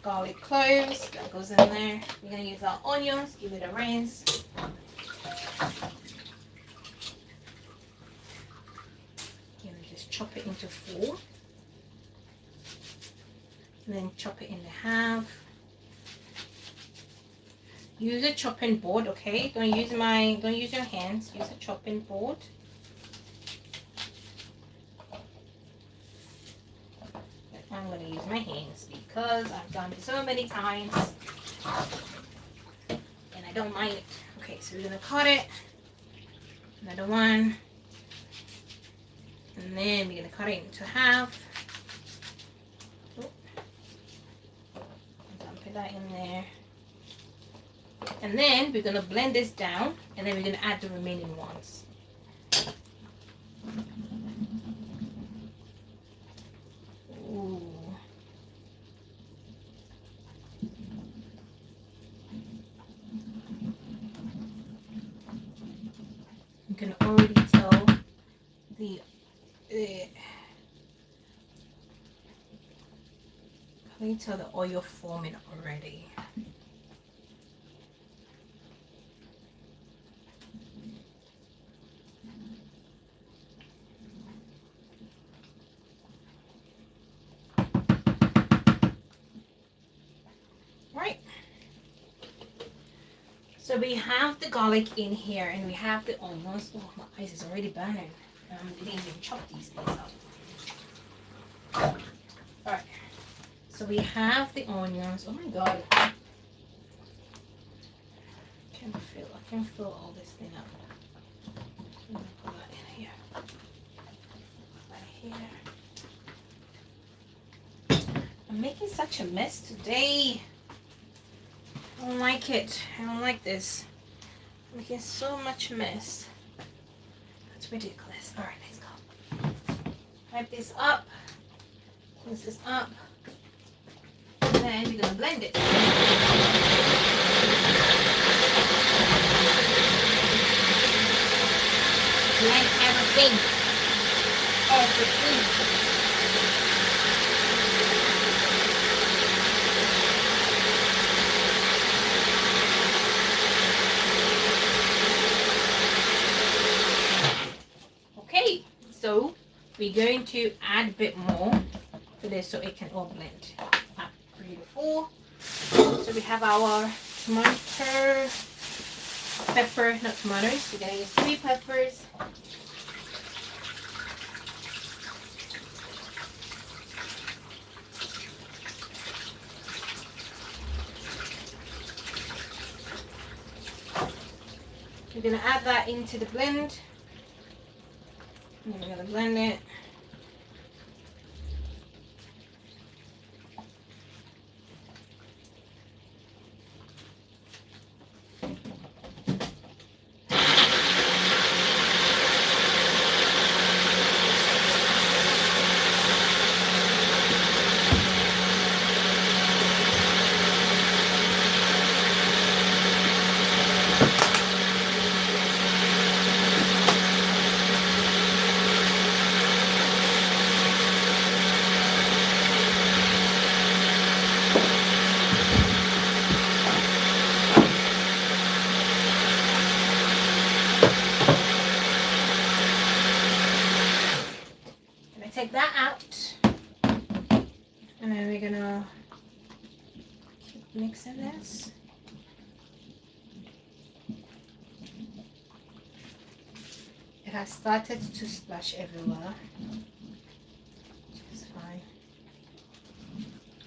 Garlic cloves, that goes in there. We're going to use our onions, give it a rinse. Going to just chop it into 4. And then chop it in half. Use a chopping board, okay? Don't use your hands. Use a chopping board. I'm going to use my hands because I've done it so many times and I don't mind it. Okay, so we're going to cut it. Another one. And then we're going to cut it into half. Put that in there. And then we're going to blend this down and then we're going to add the remaining ones. Ooh. You can already tell the oil forming already. So we have the garlic in here and we have the onions. Oh, my eyes is already burning. We didn't even chop these things up. Alright. So we have the onions. Oh my god. I can fill all this thing up. I'm gonna put that in here. Right here. I'm making such a mess today. I don't like it. I don't like this. I'm making so much mess. That's ridiculous. Alright, let's go. Wipe this up. Close this up. And then we're going to blend it. Blend everything. Everything. So we're going to add a bit more to this so it can all blend. Beautiful. So we have our tomato, pepper, not tomatoes. We're going to use 3 peppers. We're going to add that into the blend. And we're going to blend it. mixing this. It has started to splash everywhere, which is fine.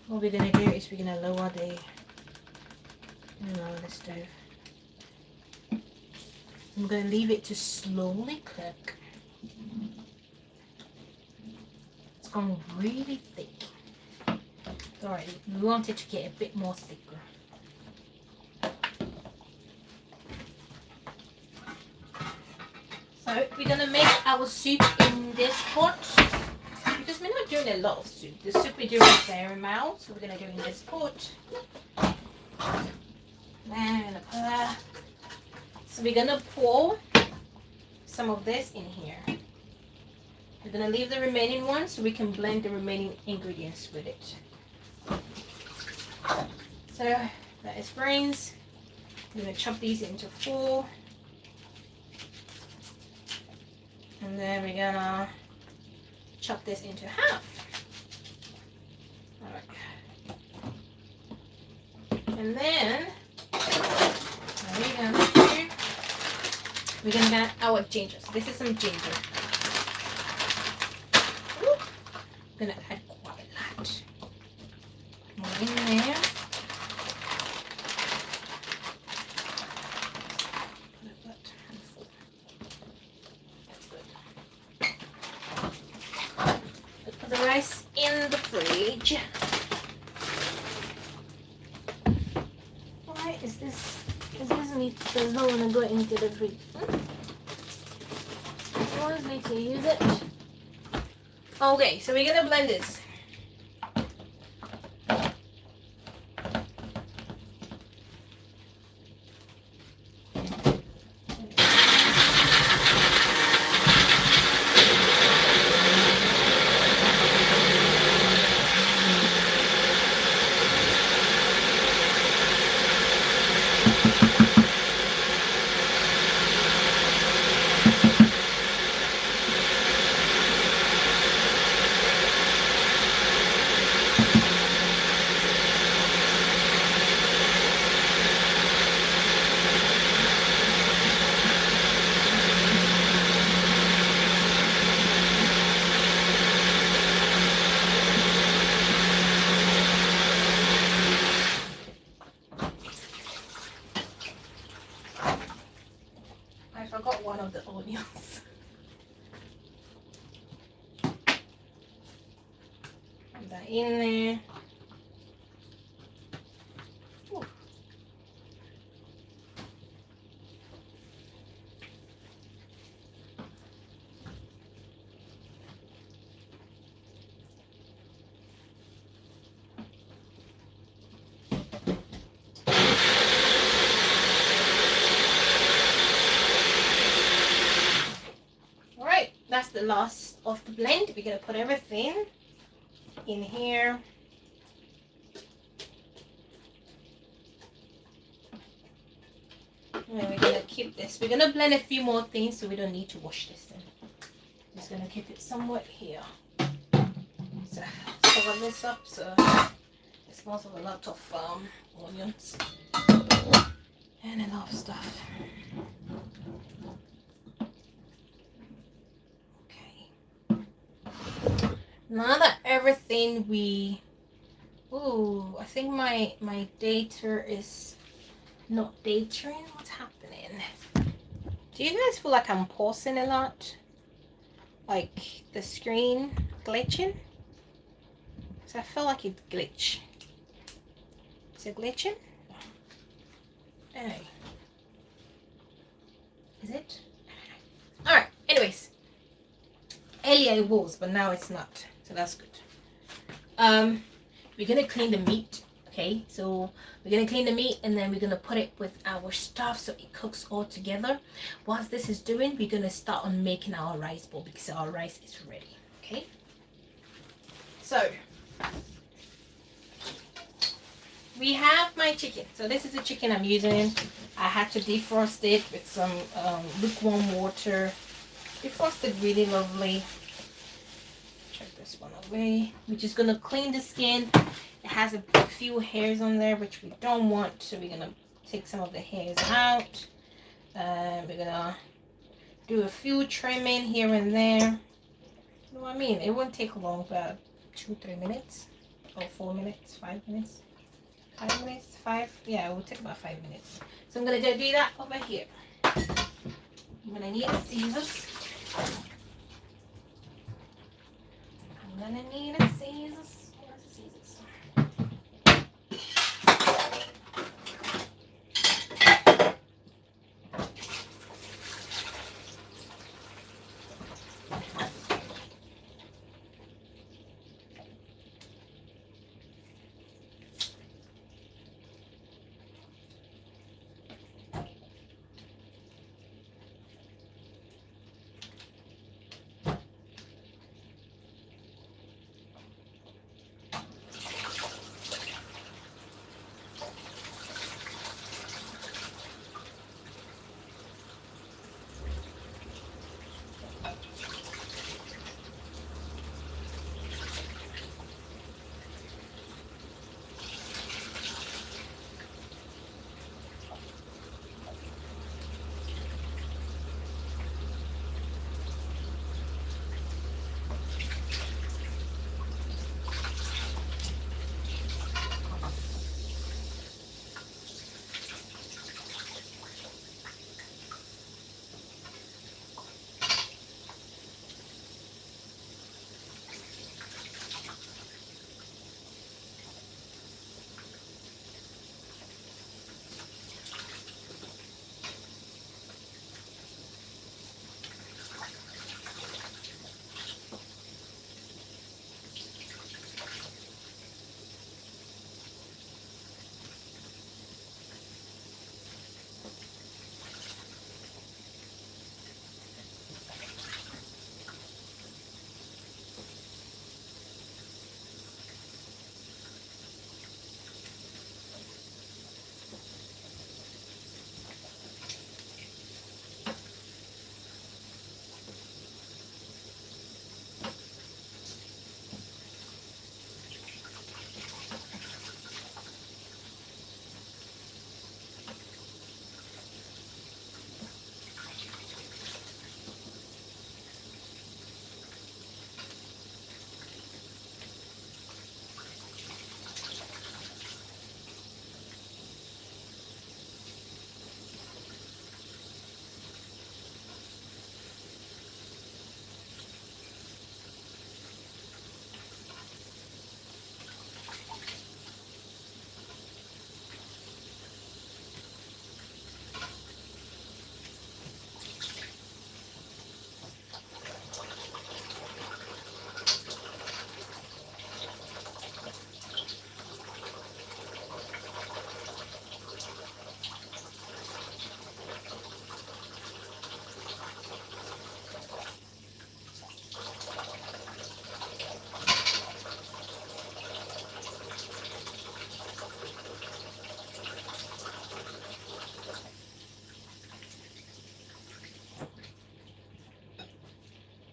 What we're gonna do is we're gonna lower the stove. I'm gonna leave it to slowly cook. It's gone really thick. Alright, we want it to get a bit more thicker. So we're gonna make our soup in this pot because we're not doing a lot of soup. The soup we're doing a fair amount, so we're gonna do it in this pot. And so we're gonna pour some of this in here. We're gonna leave the remaining one so we can blend the remaining ingredients with it. So that is brains. I'm gonna chop these into 4. And then we're gonna chop this into half. Alright. And then we're gonna add our ginger. So this is some ginger. Ooh. I'm gonna add quite a lot more in there. Put the rice in the fridge. Why is this? Meat does not want to go into the fridge. It wants me to use it. Okay, so we're gonna blend this. I forgot one of the onions. Put that in there. Ooh. That's the last of the blend. We're gonna put everything in here. And we're gonna keep this. We're gonna blend a few more things so we don't need to wash this thing. Just gonna keep it somewhat here. So cover this up so it smells of a lot of onions and a lot of stuff. Now that everything I think my data is not dating. What's happening? Do you guys feel like I'm pausing a lot? Like the screen glitching? So I feel like it glitch. Is it glitching? Anyway. Is it? Alright, anyways. Earlier it was, but now it's not. So that's good. We're gonna clean the meat. Okay, so we're gonna clean the meat and then we're gonna put it with our stuff so it cooks all together. Whilst this is doing, we're gonna start on making our rice bowl because our rice is ready. Okay, so we have my chicken. So this is the chicken I'm using. I had to defrost it with some lukewarm water. Defrosted really lovely. Check this one away. We're just gonna clean the skin. It has a few hairs on there which we don't want, so we're gonna take some of the hairs out. We're gonna do a few trimming here and there. You know what I mean? It won't take long, about 2-3 minutes, or 4 minutes, 5 minutes. 5 minutes, 5, yeah, it will take about 5 minutes. So I'm gonna do that over here. I'm gonna need a scissors. I'm gonna need a scissors. Where's the scissors?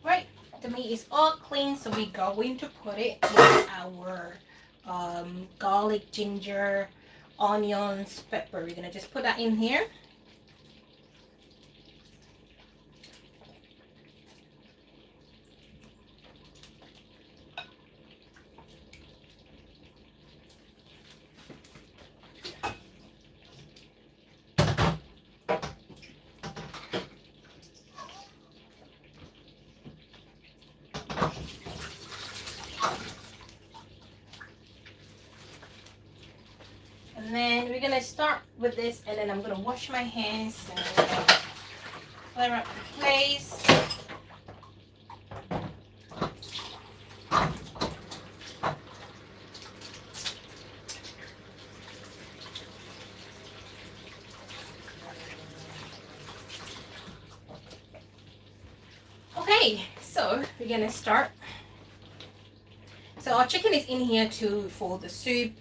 Right, the meat is all clean, so we're going to put it with our garlic, ginger, onions, pepper. We're gonna just put that in here. And then we're gonna start with this, and then I'm gonna wash my hands and clear up the place. Okay, so we're gonna start. So our chicken is in here for the soup.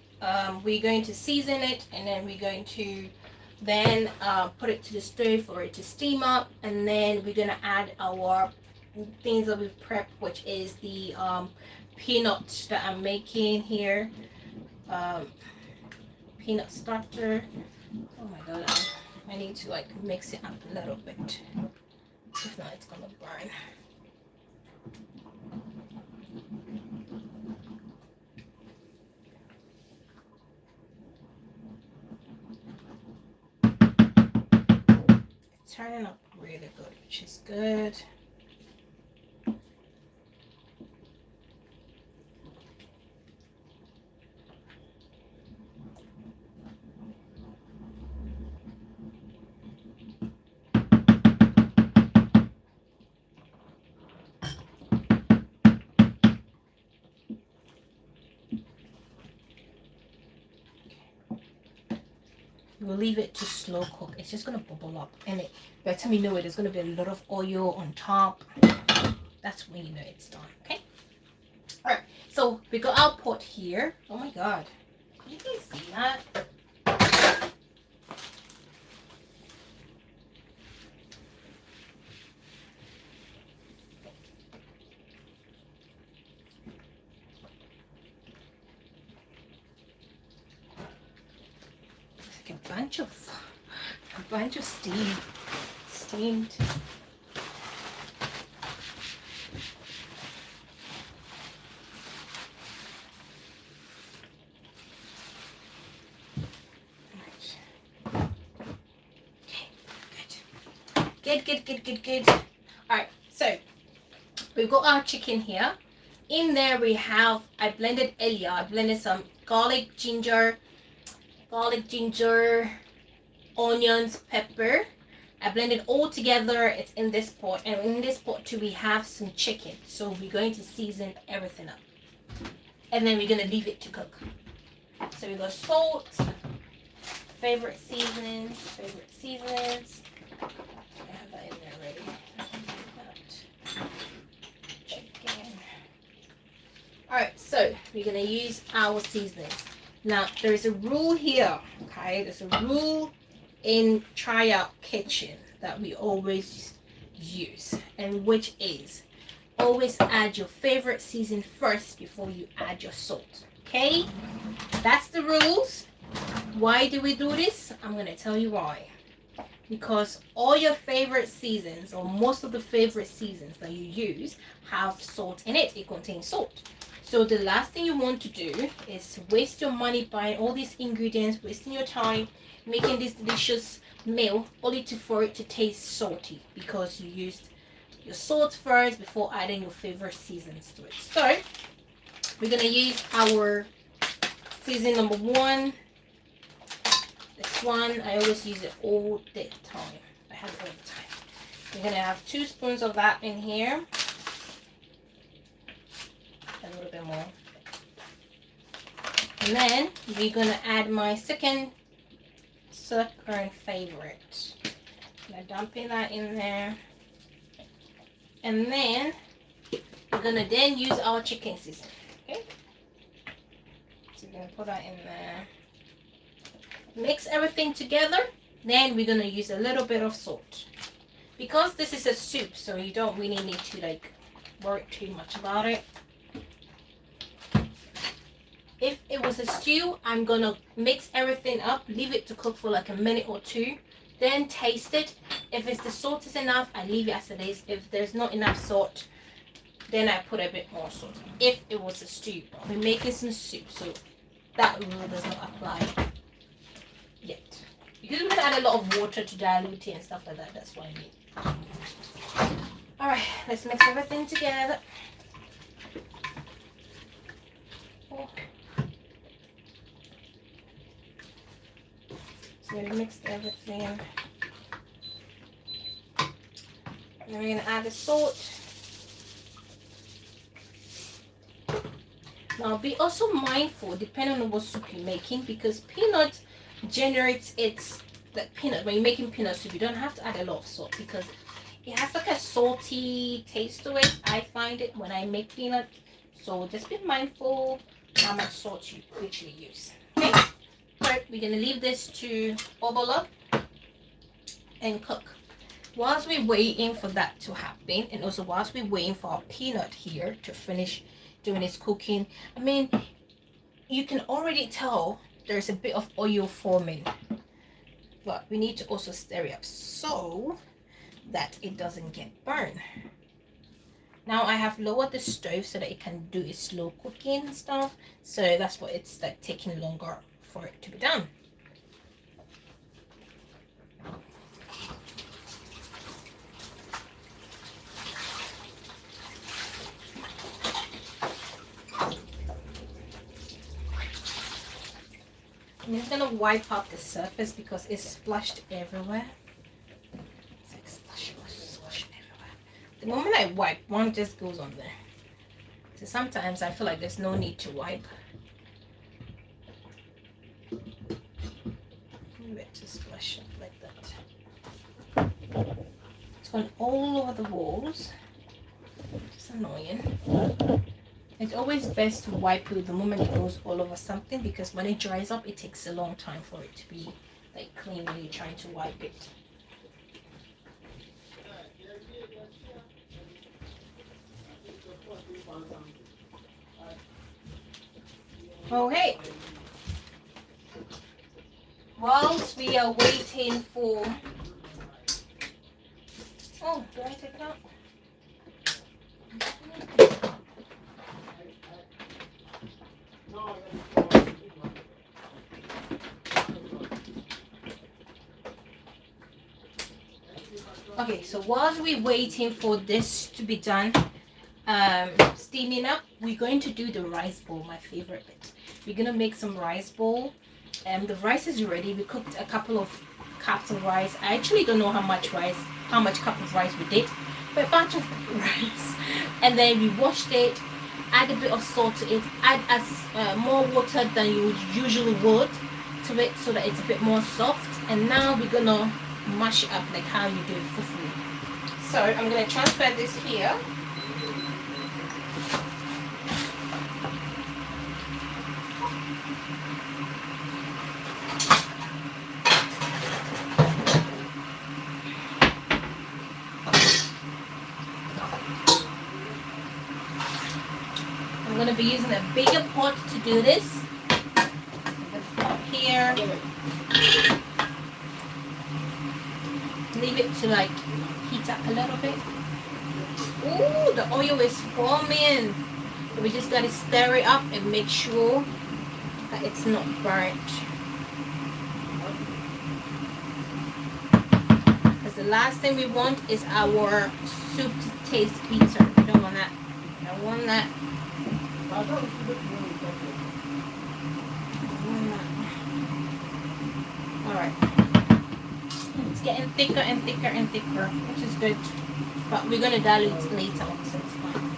We're going to season it, and then we're going to then put it to the stove for it to steam up, and then we're gonna add our things that we've prepped, which is the peanut that I'm making here. Um, peanut starter. Oh my god, I need to like mix it up a little bit. If not, it's gonna burn. It's turning up really good, which is good. We'll leave it to slow cook. It's just gonna bubble up, and by the time you know it, there's gonna be a lot of oil on top. That's when you know it's done. Okay. All right. So we got our pot here. Oh my god, you guys see that? It's like a bunch of steamed. Good. All right, so we've got our chicken here. In there we have, I blended some garlic, ginger, onions, pepper. I blended all together. It's in this pot, and in this pot too we have some chicken. So we're going to season everything up, and then we're gonna leave it to cook. So we got salt, favorite seasonings. I have that in there already. Chicken. Alright, so we're going to use our seasonings. Now, there is a rule here, okay? There's a rule in Tryout Kitchen that we always use, and which is always add your favorite season first before you add your salt, okay? That's the rules. Why do we do this? I'm going to tell you why. Because all your favorite seasons, or most of the favorite seasons that you use, have salt in it. It contains salt. So the last thing you want to do is waste your money buying all these ingredients, wasting your time making this delicious meal only for it to taste salty because you used your salt first before adding your favorite seasons to it. So we're going to use our season number 1. This one, I always use it all the time. I have it all the time. We're going to have 2 spoons of that in here. A little bit more. And then we're going to add my second current favorite. I'm going to dump that in there. And then we're going to then use our chicken seasoning. Okay? So we're going to put that in there. Mix everything together. Then we're going to use a little bit of salt. Because this is a soup, so you don't really need to like worry too much about it. If it was a stew, I'm going to mix everything up, leave it to cook for like a minute or 2, then taste it. If it's the salt is enough, I leave it as it is. If there's not enough salt, then I put a bit more salt. If it was a stew, we're making some soup, so that rule does not apply yet. Because we're going to add a lot of water to dilute it and stuff like that, that's what I mean. Alright, let's mix everything together. Oh. So we mixed everything. And then we're going to add the salt. Now be also mindful depending on what soup you're making, because peanut generates peanut. When you're making peanut soup, you don't have to add a lot of salt because it has like a salty taste to it. I find it when I make peanut. So just be mindful how much salt you actually use. Okay? Alright, we're gonna leave this to bubble up and cook. whilst we're waiting for that to happen, and also whilst we're waiting for our peanut here to finish doing its cooking, I mean, you can already tell there's a bit of oil forming, but we need to also stir it up so that it doesn't get burned. Now I have lowered the stove so that it can do its slow cooking and stuff, so that's why it's like taking longer for it to be done. I'm just gonna wipe out the surface because it's splashed everywhere. It's like splash everywhere. The moment I wipe, one just goes on there. So sometimes I feel like there's no need to wipe. Just splash it like that. It's gone all over the walls. It's annoying. It's always best to wipe it the moment it goes all over something, because when it dries up, it takes a long time for it to be like clean when you're trying to wipe it. Okay. Whilst we are waiting for... Oh, do I take it out? Okay, so whilst we're waiting for this to be done, steaming up, we're going to do the rice bowl, my favorite bit. We're gonna make some rice bowl. The rice is ready. We cooked a couple of cups of rice. I actually don't know how much cup of rice we did, but a bunch of rice. And then we washed it, add a bit of salt to it, add more water than you usually would to it so that it's a bit more soft. And now we're gonna mash it up like how you do fufu. So I'm gonna transfer this here. I'm gonna be using a bigger pot to do this. Pot here. Leave it to like heat up a little bit. Ooh, the oil is forming. We just gotta stir it up and make sure that it's not burnt. Because the last thing we want is our soup to taste bitter. We don't want that. We don't want that. Alright. It's getting thicker and thicker and thicker, which is good. But we're going to dilute later on, so it's fine.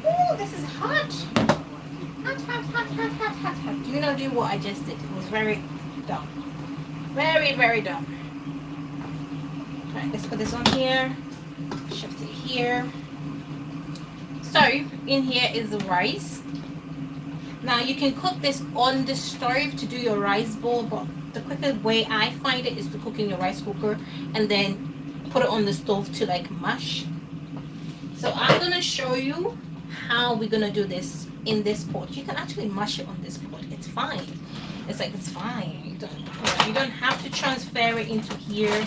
Ooh, this is hot. Hot. Do not do what I just did. It was very dumb. Very dumb. Alright, let's put this on here. Shift it here. So, in here is the rice. Now, you can cook this on the stove to do your rice bowl, but the quickest way I find it is to cook in your rice cooker and then put it on the stove to like mash. So, I'm going to show you how we're going to do this in this pot. You can actually mash it on this pot. It's fine. It's fine. You don't have to transfer it into here,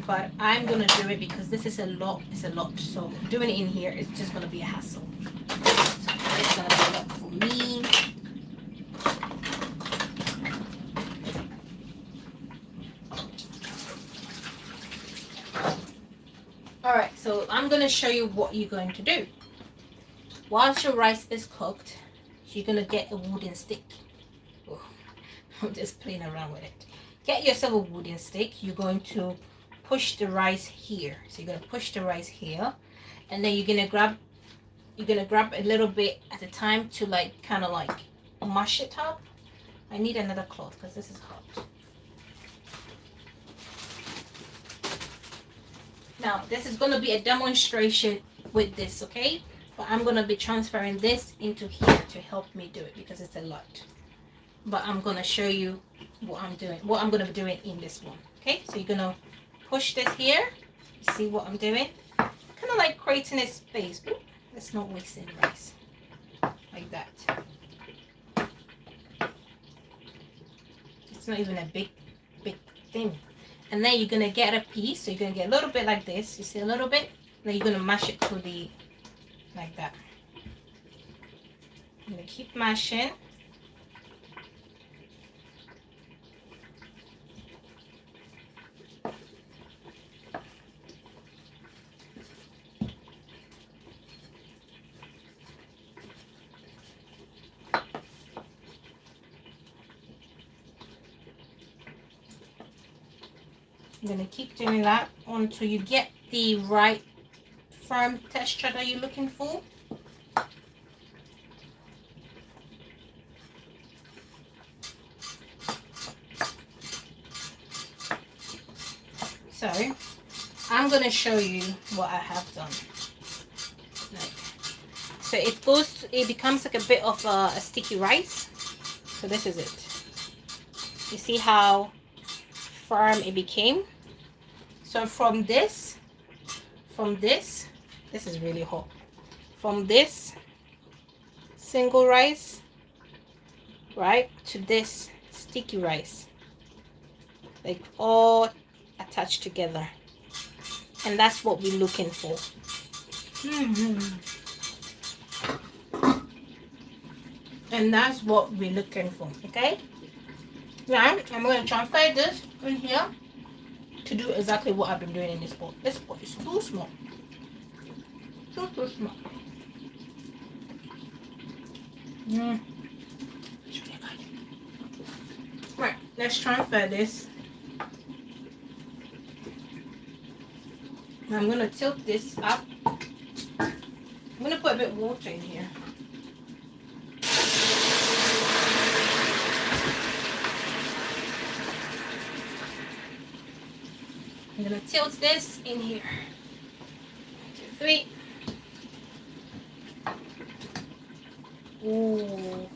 but I'm gonna do it because this is a lot. It's a lot. So doing it in here is just gonna be a hassle. So it's gonna be a lot for me. All right. So I'm gonna show you what you're going to do. Whilst your rice is cooked, you're gonna get a wooden stick. Oh, I'm just playing around with it. Get yourself a wooden stick. You're going to push the rice here. So you're gonna push the rice here, and then you're gonna grab a little bit at a time to like kind of like mash it up. I need another cloth because this is hot. Now, this is going to be a demonstration with this, okay? But I'm going to be transferring this into here to help me do it because it's a lot. But I'm going to show you what I'm doing, what I'm going to be doing in this one, okay? So you're going to push this here. You see what I'm doing? Kind of like creating a space. Ooh, let's not waste any rice. Like that. It's not even a big thing. And then you're going to get a piece. So you're going to get a little bit like this. You see a little bit? Then you're going to mash it to the, like that. I'm going to keep mashing. I'm going to keep doing that until you get the right firm texture that you're looking for. So I'm going to show you what I have done. So it becomes like a bit of a sticky rice. So this is it. You see how firm it became? So from this is really hot. From this single rice, right, to this sticky rice, like all attached together. And that's what we're looking for. And that's what we're looking for, okay? Now, I'm going to transfer this in here to do exactly what I've been doing in this pot. This pot is too small. Too small. It's really good. Right, let's transfer this. I'm going to tilt this up. I'm going to put a bit of water in here. I'm going to tilt this in here. 1, 2, 3. Ooh.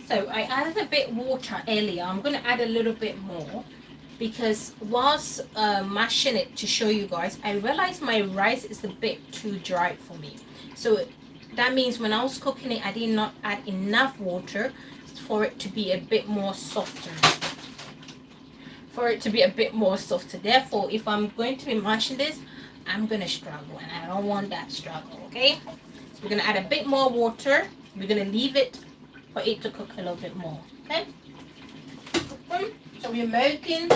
So I added a bit water earlier. I'm going to add a little bit more because whilst mashing it to show you guys, I realized my rice is a bit too dry for me. So that means when I was cooking it, I did not add enough water for it to be a bit more softer. Therefore, if I'm going to be mashing this, I'm going to struggle and I don't want that struggle, okay? So we're going to add a bit more water. We're going to leave it for it to cook a little bit more, okay? So we're making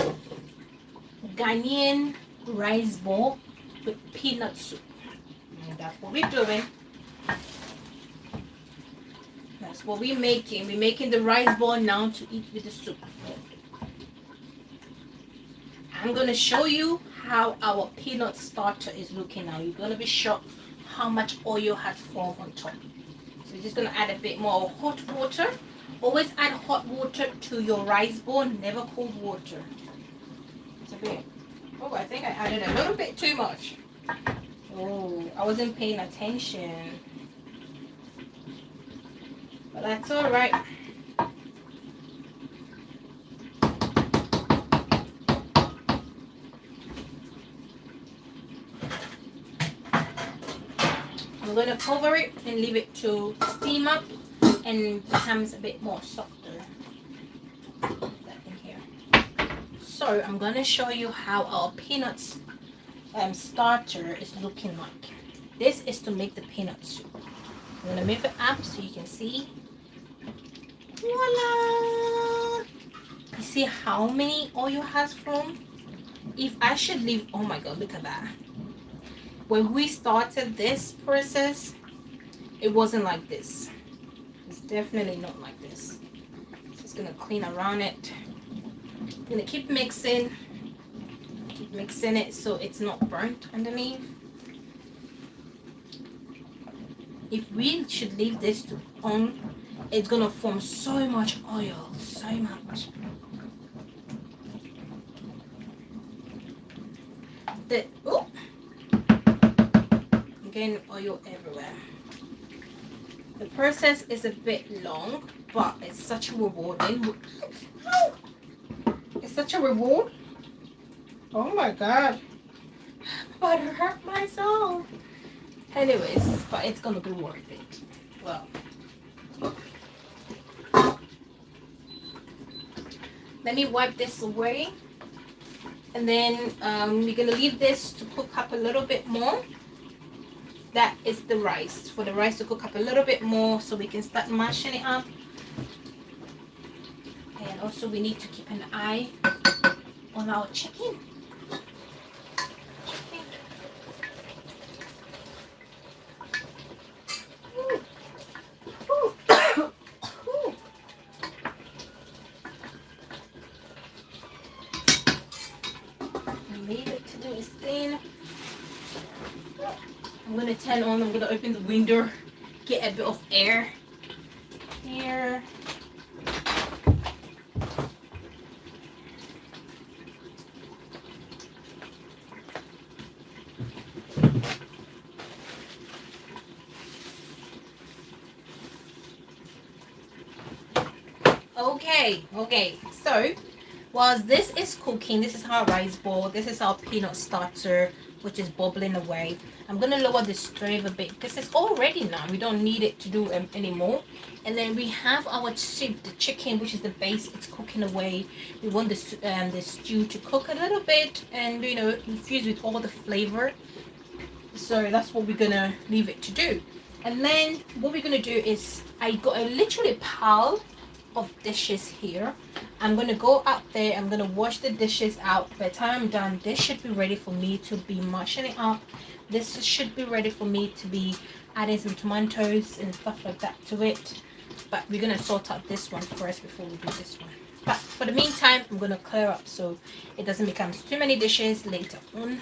Ghanaian rice ball with peanut soup. And that's what we're doing. That's what we're making. We're making the rice ball now to eat with the soup. I'm going to show you how our peanut starter is looking now. You're going to be shocked how much oil has formed on top. So we're just going to add a bit more hot water. Always add hot water to your rice bowl, never cold water. It's a bit, oh, I think I added a little bit too much. Oh, I wasn't paying attention. But that's all right. I'm going to cover it and leave it to steam up and becomes a bit more softer. That in here. So I'm going to show you how our peanuts starter is looking like. This is to make the peanut soup. I'm going to move it up so you can see. Voila! You see how many oil has formed? If I should leave, oh my god, look at that. When we started this process, it wasn't like this. It's definitely not like this. Just gonna clean around it. gonna keep mixing it so it's not burnt underneath. If we should leave this on, it's gonna form so much oil, so much. Oh, I'm getting oil everywhere. The process is a bit long, but it's such a rewarding. It's such a reward. Oh my god, but I hurt myself. Anyways, but it's gonna be worth it. Well, let me wipe this away, and then we're gonna leave this to cook up a little bit more. That is the rice, for the rice to cook up a little bit more so we can start mashing it up. And also we need to keep an eye on our chicken. Leave it to do its thing. I'm gonna turn on, I'm gonna open the window, get a bit of air here. Okay, so whilst this is cooking, this is our rice bowl, this is our peanut starter, which is bubbling away. I'm gonna lower the stove a bit because it's all ready now, we don't need it to do anymore. And then we have our soup, the chicken, which is the base, it's cooking away. We want the stew to cook a little bit and, you know, infuse with all the flavor. So that's what we're gonna leave it to do. And then what we're gonna do is, I got a literally pile of dishes here. I'm gonna go out there, I'm gonna wash the dishes out. By the time I'm done, this should be ready for me to be mashing it up. This should be ready for me to be adding some tomatoes and stuff like that to it. But we're gonna sort out this one first before we do this one. But for the meantime, I'm gonna clear up so it doesn't become too many dishes later on.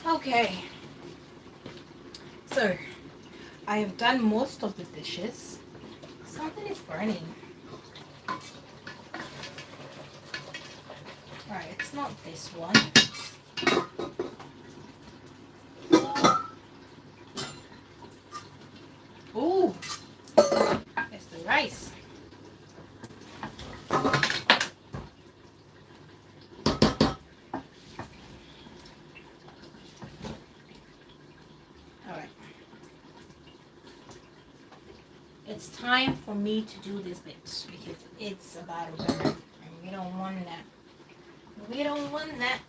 Okay, so I have done most of the dishes. Something is burning. Alright, it's not this one. Ooh, it's the rice. Alright. It's time for me to do this bit because it's about to burn. And we don't want that. We don't want that.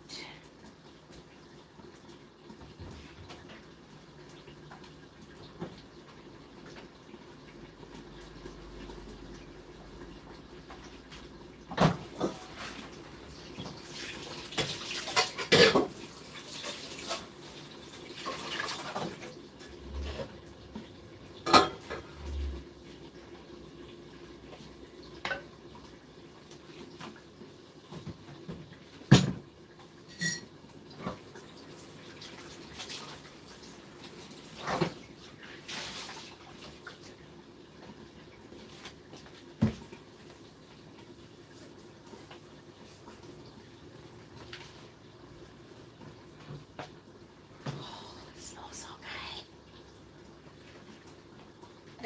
It smells so good.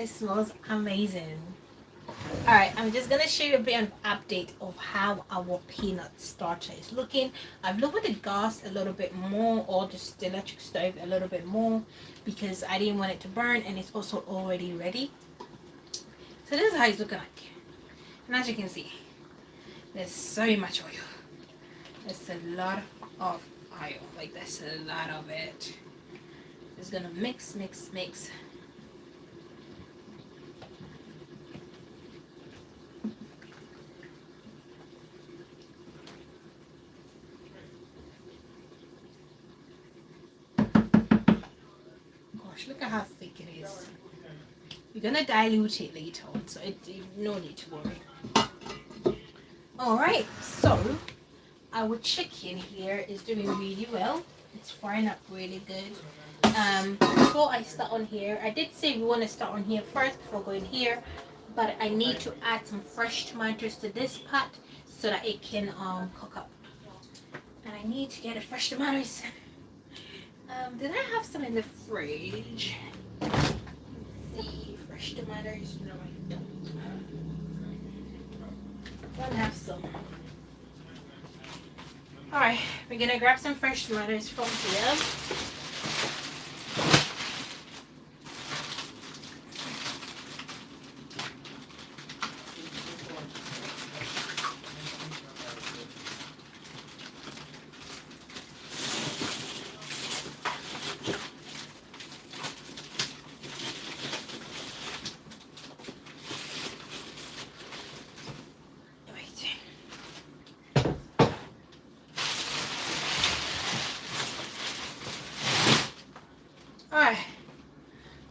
It smells amazing. Alright, I'm just gonna show you a bit of update of how our peanut starter is looking. I've lowered the gas a little bit more, or just the electric stove a little bit more, because I didn't want it to burn, and it's also already ready. So this is how it's looking like. And as you can see, there's so much oil. There's a lot of oil. Like there's a lot of it. Just gonna mix, mix, mix. Gosh, look at how thick it is. We're gonna dilute it later on, so no need to worry. Alright, so our chicken here is doing really well. It's frying up really good. Before I start on here, I did say we want to start on here first before going here, but I need to add some fresh tomatoes to this pot so that it can cook up. And I need to get a fresh tomatoes. Did I have some in the fridge? Let's see, fresh tomatoes. No, I don't. Don't have some. Alright, we're gonna grab some fresh tomatoes from here.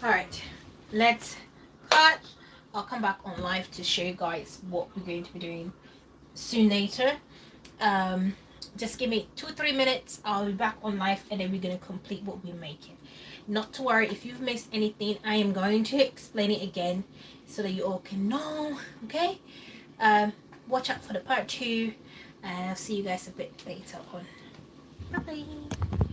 All right, let's cut. I'll come back on live to show you guys what we're going to be doing soon later. Just give me 2-3 minutes. I'll be back on live and then we're going to complete what we're making. Not to worry, if you've missed anything, I am going to explain it again so that you all can know. Okay, watch out for the part 2 and I'll see you guys a bit later on. Bye bye.